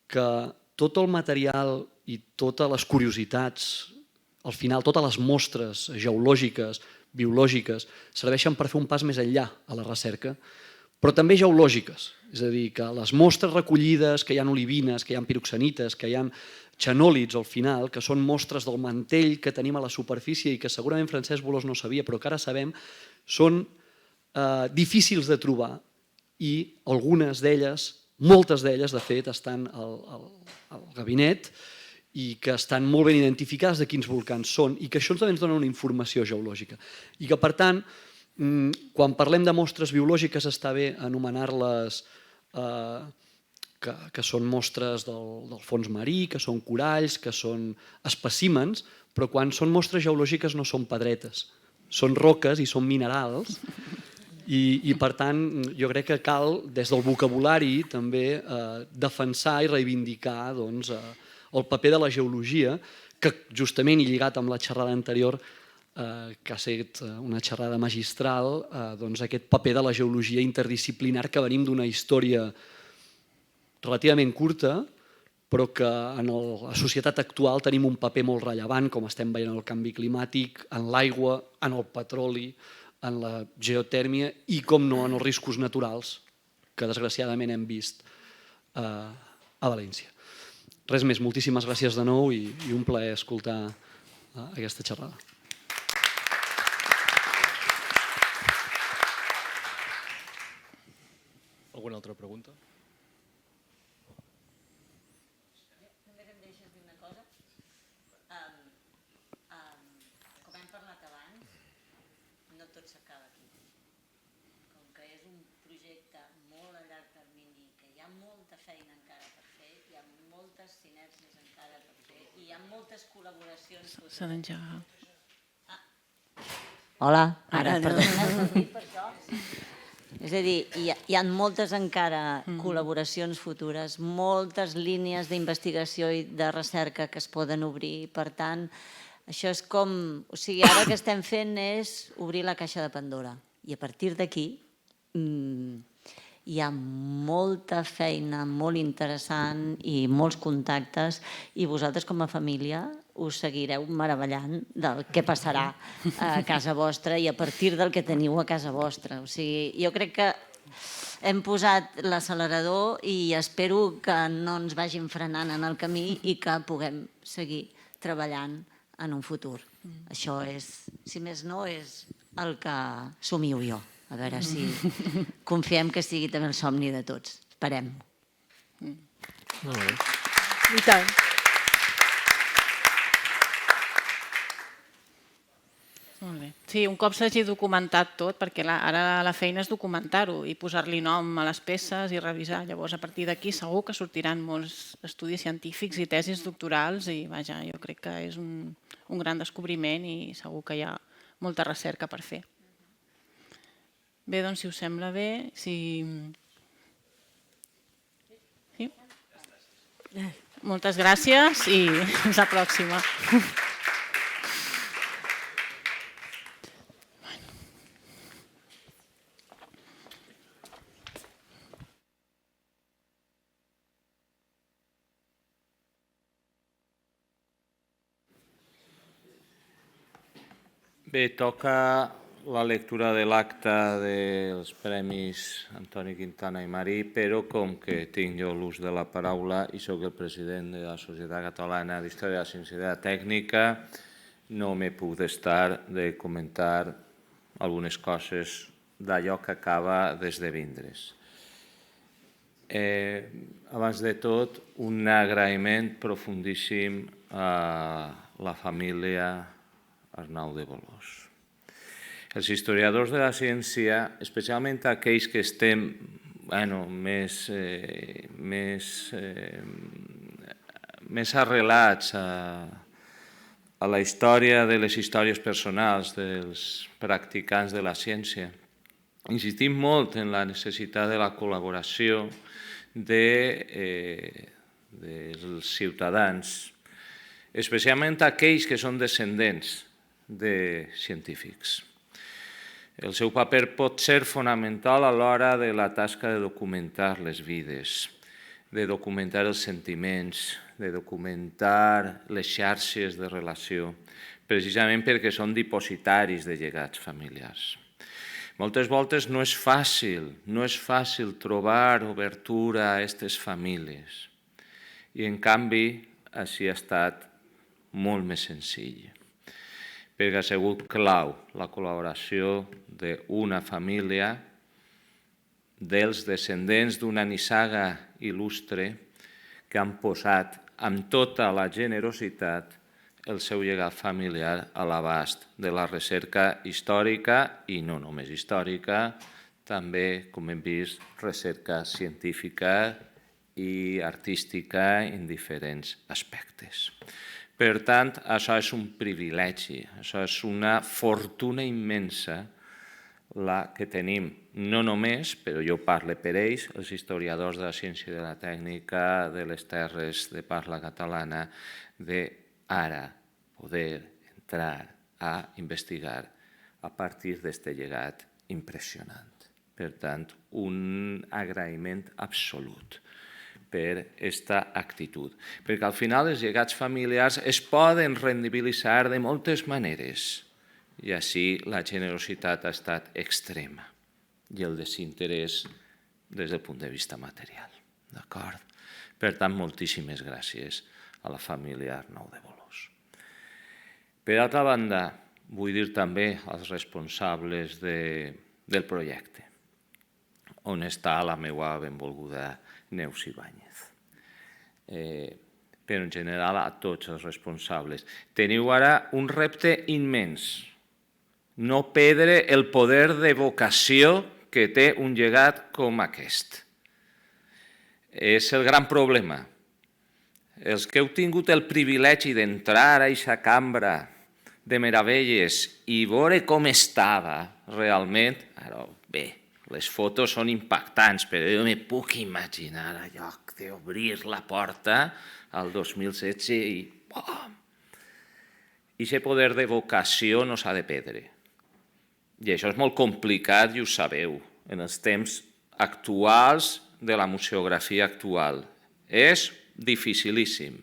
que tot el material i totes les curiositats, al final totes les mostres geològiques, biològiques, serveixen per fer un pas més enllà a la recerca, però també geològiques. És a dir, que les mostres recollides, que hi ha olivines, que hi ha piroxenites, que hi ha xenòlits al final, que són mostres del mantell que tenim a la superfície i que segurament Francesc Bolòs no sabia, però que ara sabem, són difícils de trobar i algunes d'elles, moltes d'elles, de fet, estan al gabinet i que estan molt ben identificades de quins volcans són i que això també ens dona una informació geològica. I que, per tant, quan parlem de mostres biològiques està bé anomenar-les que són mostres del fons marí, que són coralls, que són espècimens, però quan són mostres geològiques no són pedretes, són roques i són minerals i per tant jo crec que cal des del vocabulari també defensar i reivindicar el paper de la geologia que justament i lligat amb la xerrada anterior que ha estat una xerrada magistral, aquest paper de la geologia interdisciplinar que venim d'una història relativament curta, però que en la societat actual tenim un paper molt rellevant, com estem veient en el canvi climàtic, en l'aigua, en el petroli, en la geotèrmia i, com no, en els riscos naturals, que desgraciadament hem vist a València. Res més, moltíssimes gràcies de nou i un plaer escoltar aquesta xerrada. Alguna altra pregunta? Només em deixes dir una cosa? Com hem parlat abans, no tot s'acaba aquí. Com que és un projecte molt a llarg termini, que hi ha molta feina encara per fer, hi ha moltes sinergies encara per fer i hi ha moltes col·laboracions. S'ha d'engegar. Hola, ara, perdoneu per això. És a dir, hi ha moltes encara col·laboracions futures, moltes línies d'investigació i de recerca que es poden obrir. Per tant, això és com... O sigui, ara el que estem fent és obrir la caixa de Pandora. I a partir d'aquí hi ha molta feina molt interessant i molts contactes i vosaltres com a família us seguireu meravellant del què passarà a casa vostra i a partir del que teniu a casa vostra. O sigui, jo crec que hem posat l'accelerador i espero que no ens vagin frenant en el camí i que puguem seguir treballant en un futur. Això és, si més no, és el que somio jo. A veure si confiem que sigui també el somni de tots. Esperem. Molt bé. I tant. Molt bé. Sí, un cop s'hagi documentat tot, perquè ara la feina és documentar-ho i posar-li nom a les peces i revisar. Llavors, a partir d'aquí segur que sortiran molts estudis científics i tesis doctorals i vaja, jo crec que és un gran descobriment i segur que hi ha molta recerca per fer. Bé, doncs, si us sembla bé, sí? Moltes gràcies i fins la pròxima. Bé, toca la lectura de l'acta dels Premis Antoni Quintana i Marí, però com que tinc jo l'ús de la paraula i sóc el president de la Societat Catalana d'Història de la Ciència i de la Tècnica, no me puc estar de comentar algunes coses d'allò que acaba d'esdevindre's. Abans de tot, un agraïment profundíssim a la família Arnau de Bolòs. Els historiadors de la ciència, especialment aquells que estem més arrelats a la història de les històries personals dels practicants de la ciència, insistim molt en la necessitat de la col·laboració dels ciutadans, especialment aquells que són descendents de científics. El seu paper pot ser fonamental a l'hora de la tasca de documentar les vides, de documentar els sentiments, de documentar les xarxes de relació, precisament perquè són dipositaris de llegats familiars. Moltes voltes no és fàcil trobar obertura a aquestes famílies. I, en canvi, així ha estat molt més senzill. Perquè ha sigut clau la col·laboració d'una família dels descendents d'una nissaga il·lustre que han posat amb tota la generositat el seu llegat familiar a l'abast de la recerca històrica i no només històrica, també, com hem vist, recerca científica i artística en diferents aspectes. Per tant, això és un privilegi, això és una fortuna immensa la que tenim, no només, però jo parlo per ells, els historiadors de la ciència i de la tècnica de les terres de parla catalana, d'ara poder entrar a investigar a partir d'aquest llegat impressionant. Per tant, un agraïment absolut per aquesta actitud. Perquè al final els llegats familiars es poden rendibilitzar de moltes maneres i així la generositat ha estat extrema i el desinterès des del punt de vista material. D'acord? Per tant, moltíssimes gràcies a la família Arnau de Bolòs. Per altra banda, vull dir també als responsables del projecte, on està la meva benvolguda Neus Ibáñez. Però en general a tots els responsables. Teniu ara un repte immens. No perdre el poder de vocació que té un llegat com aquest. És el gran problema. Els que heu tingut el privilegi d'entrar a aquesta cambra de meravelles i veure com estava realment, bé, les fotos són impactants, però jo me puc imaginar allò d'obrir la porta al 2016 i pom! I aquest poder de vocació no s'ha de perdre. I això és molt complicat i ho sabeu, en els temps actuals de la museografia actual. És dificilíssim.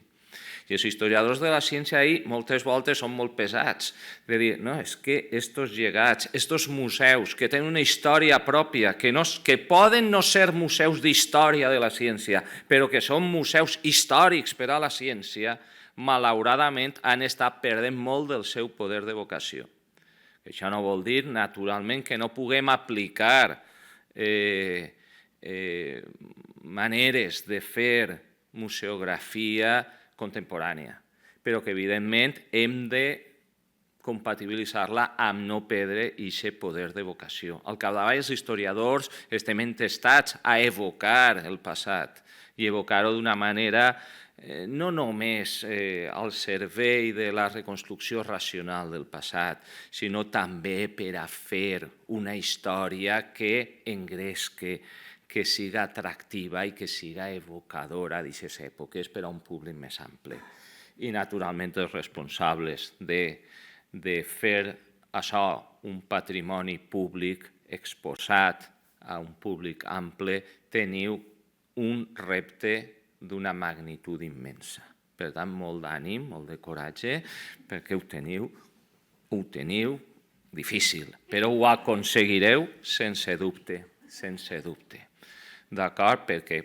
I els historiadors de la ciència ahir moltes voltes són molt pesats, de dir, no, és que estos llegats, estos museus que tenen una història pròpia, que poden no ser museus d'història de la ciència, però que són museus històrics per a la ciència, malauradament han estat perdent molt del seu poder de vocació. Això no vol dir, naturalment, que no puguem aplicar maneres de fer museografia contemporània, però que, evidentment, hem de compatibilitzar-la amb no perdre aquest poder de vocació. Al capdavall, els historiadors estem entestats a evocar el passat i evocar-ho d'una manera no només al servei de la reconstrucció racional del passat, sinó també per a fer una història que engresque, que siga atractiva i que siga evocadora d'aquestes èpoques per a un públic més ample. I, naturalment, els responsables de fer això un patrimoni públic exposat a un públic ample, teniu un repte d'una magnitud immensa. Per tant, molt d'ànim, molt de coratge, perquè ho teniu difícil, però ho aconseguireu sense dubte, sense dubte. D'acord? Perquè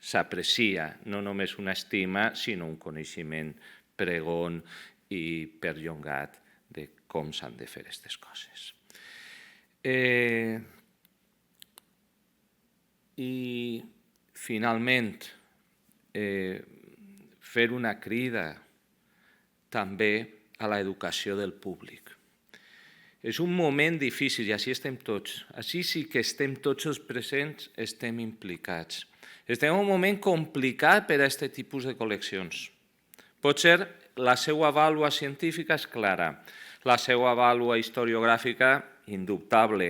s'aprecia no només una estima, sinó un coneixement pregon i perllongat de com s'han de fer aquestes coses. I, finalment, fer una crida també a l'educació del públic. És un moment difícil i així estem tots. Així sí que estem tots els presents, estem implicats. Estem en un moment complicat per a aquest tipus de col·leccions. Potser la seva vàlua científica és clara, la seva vàlua historiogràfica indubtable,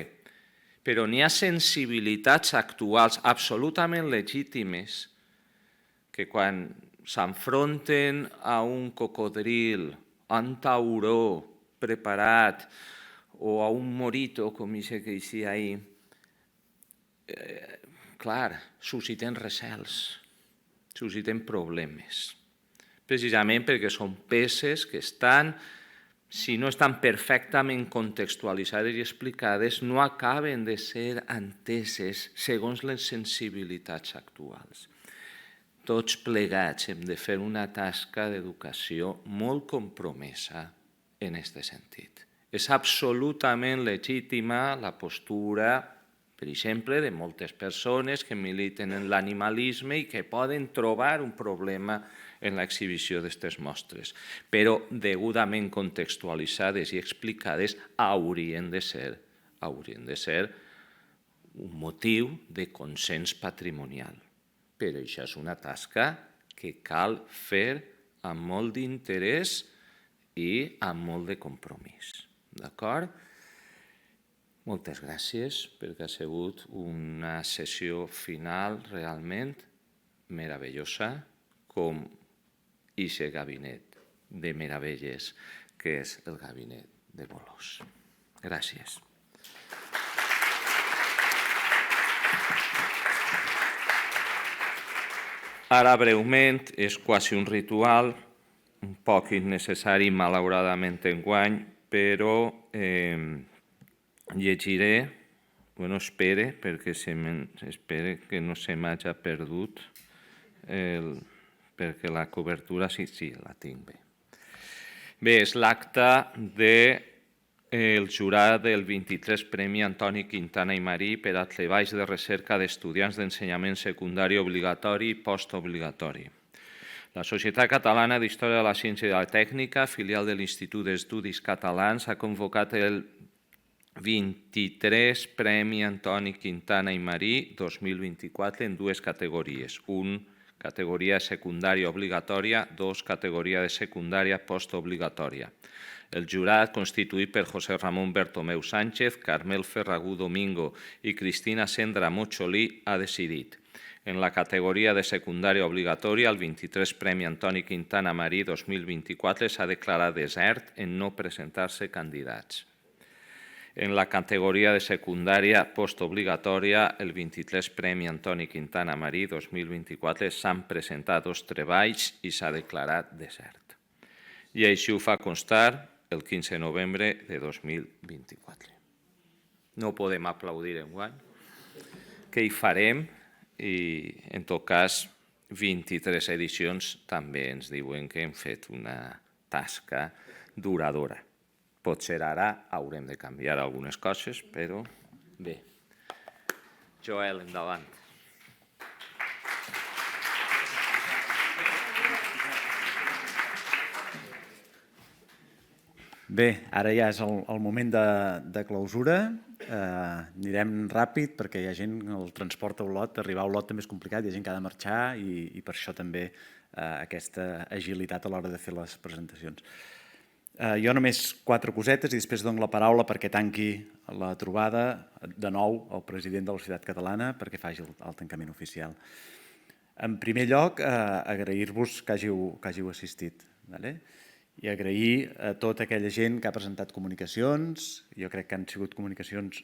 però n'hi ha sensibilitats actuals absolutament legítimes que quan s'enfronten a un cocodril, a un tauró preparat o a un morito, com dice que decía ahí, clar, susciten recels, susciten problemes, precisament perquè són peces que estan si no estan perfectament contextualitzades i explicades, no acaben de ser enteses segons les sensibilitats actuals. Tots plegats hem de fer una tasca d'educació molt compromesa en aquest sentit. És absolutament legítima la postura, per exemple, de moltes persones que militen en l'animalisme i que poden trobar un problema en l'exhibició d'aquestes mostres, però degudament contextualitzades i explicades haurien de ser un motiu de consens patrimonial. Però això és una tasca que cal fer amb molt d'interès i amb molt de compromís. D'acord? Moltes gràcies perquè ha sigut una sessió final realment meravellosa, com aquest gabinet de meravelles que és el gabinet de Bolòs. Gràcies. Ara, breument, és quasi un ritual, un poc innecessari, malauradament enguany, però llegiré, espere, perquè espere que no se m'hagi perdut, perquè la cobertura sí, la tinc bé. Bé, és l'acte del jurat del 23 Premi Antoni Quintana i Marí per a treballs de recerca d'estudiants d'ensenyament secundari obligatori i postobligatori. La Societat Catalana d'Història de la Ciència i de la Tècnica, filial de l'Institut d'Estudis Catalans, ha convocat el 23 Premi Antoni Quintana i Marí 2024 en dues categories. Un, categoria secundària obligatòria, dos, categoria de secundària postobligatòria. El jurat, constituït per José Ramón Bertomeu Sánchez, Carmel Ferragú Domingo i Cristina Sendra Mocholí, ha decidit. En la categoria de secundària obligatòria, el 23 Premi Antoni Quintana Marí 2024 s'ha declarat desert en no presentar-se candidats. En la categoria de secundària postobligatòria, el 23 Premi Antoni Quintana Marí 2024 s'han presentat dos treballs i s'ha declarat desert. I així ho fa constar el 15 de novembre de 2024. No podem aplaudir enguany. Què hi farem? I, en tot cas, 23 edicions també ens diuen que hem fet una tasca duradora. Potser ara haurem de canviar algunes coses, però bé. Joel, endavant. Bé, ara ja és el moment de clausura. Anirem ràpid perquè hi ha gent, el transport a Olot, arribar a Olot també és complicat, hi ha gent que ha de marxar i per això també aquesta agilitat a l'hora de fer les presentacions. Jo només 4 cosetes i després dono la paraula perquè tanqui la trobada de nou el president de la Societat Catalana perquè faci el tancament oficial. En primer lloc, agrair-vos que hàgiu assistit i agrair a tota aquella gent que ha presentat comunicacions. Jo crec que han sigut comunicacions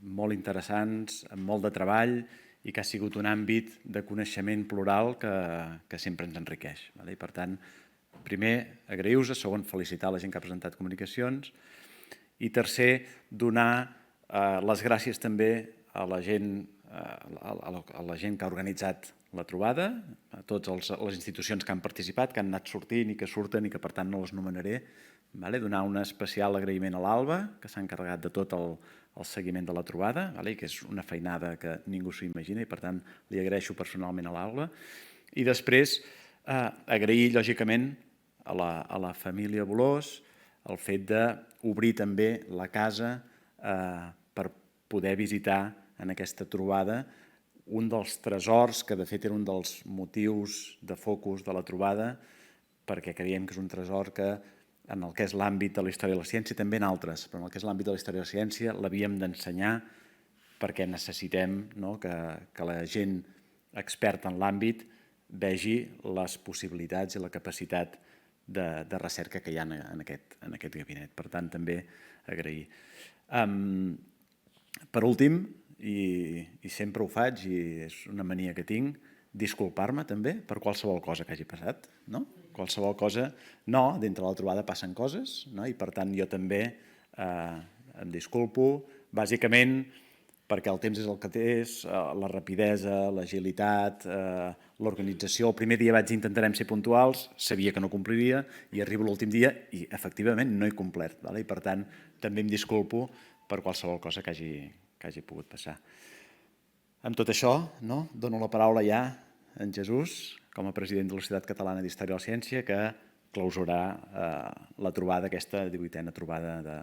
molt interessants, amb molt de treball i que ha sigut un àmbit de coneixement plural que sempre ens enriqueix. I per tant, primer, agrair-vos, segon, felicitar la gent que ha presentat comunicacions i tercer, donar les gràcies també a la gent que ha organitzat la trobada, a totes les institucions que han participat, que han anat sortint i que surten i que per tant no les nomenaré, donar un especial agraïment a l'Alba, que s'ha encarregat de tot el seguiment de la trobada, que és una feinada que ningú s'ho imagina i per tant li agraeixo personalment a l'Alba. I després agrair lògicament a la família Bolòs el fet d'obrir també la casa per poder visitar en aquesta trobada un dels tresors que de fet era un dels motius de focus de la trobada perquè creiem que és un tresor que en el que és l'àmbit de la història de la ciència, també en altres, però en el que és l'àmbit de la història de la ciència l'havíem d'ensenyar perquè necessitem que la gent experta en l'àmbit vegi les possibilitats i la capacitat de recerca que hi ha en aquest gabinet. Per tant, també agrair. Per últim, i sempre ho faig i és una mania que tinc, disculpar-me també per qualsevol cosa que hagi passat, qualsevol cosa. No, dintre la trobada passen coses, no? I per tant jo també em disculpo, bàsicament perquè el temps és el que és, la rapidesa, l'agilitat, l'organització. El primer dia vaig dir intentarem ser puntuals, sabia que no compliria i arribo l'últim dia i efectivament no he complert. I per tant també em disculpo per qualsevol cosa que hagi pogut passar. Amb tot això, dono la paraula ja a en Jesús, com a president de la Societat Catalana d'Història de la Ciència, que clausurarà la trobada, aquesta 18a trobada de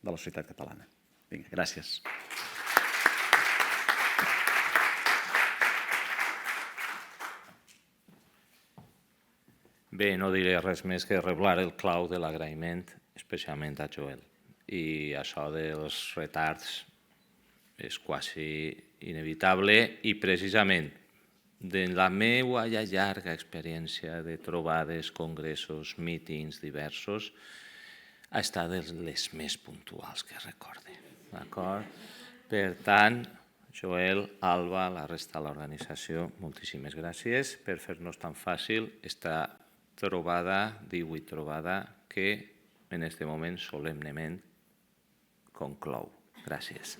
la Societat Catalana. Vinga, gràcies. Bé, no diré res més que reblar el clau de l'agraïment, especialment a Joel. I això dels retards és quasi inevitable i precisament de la meva ja llarga experiència de trobades, congressos, mítings diversos, ha estat de les més puntuals que recorde. Per tant, Joel, Alba, la resta de l'organització, moltíssimes gràcies per fer-nos tan fàcil esta trobada, 18 trobada, que en aquest moment solemnement conclou. Gràcies.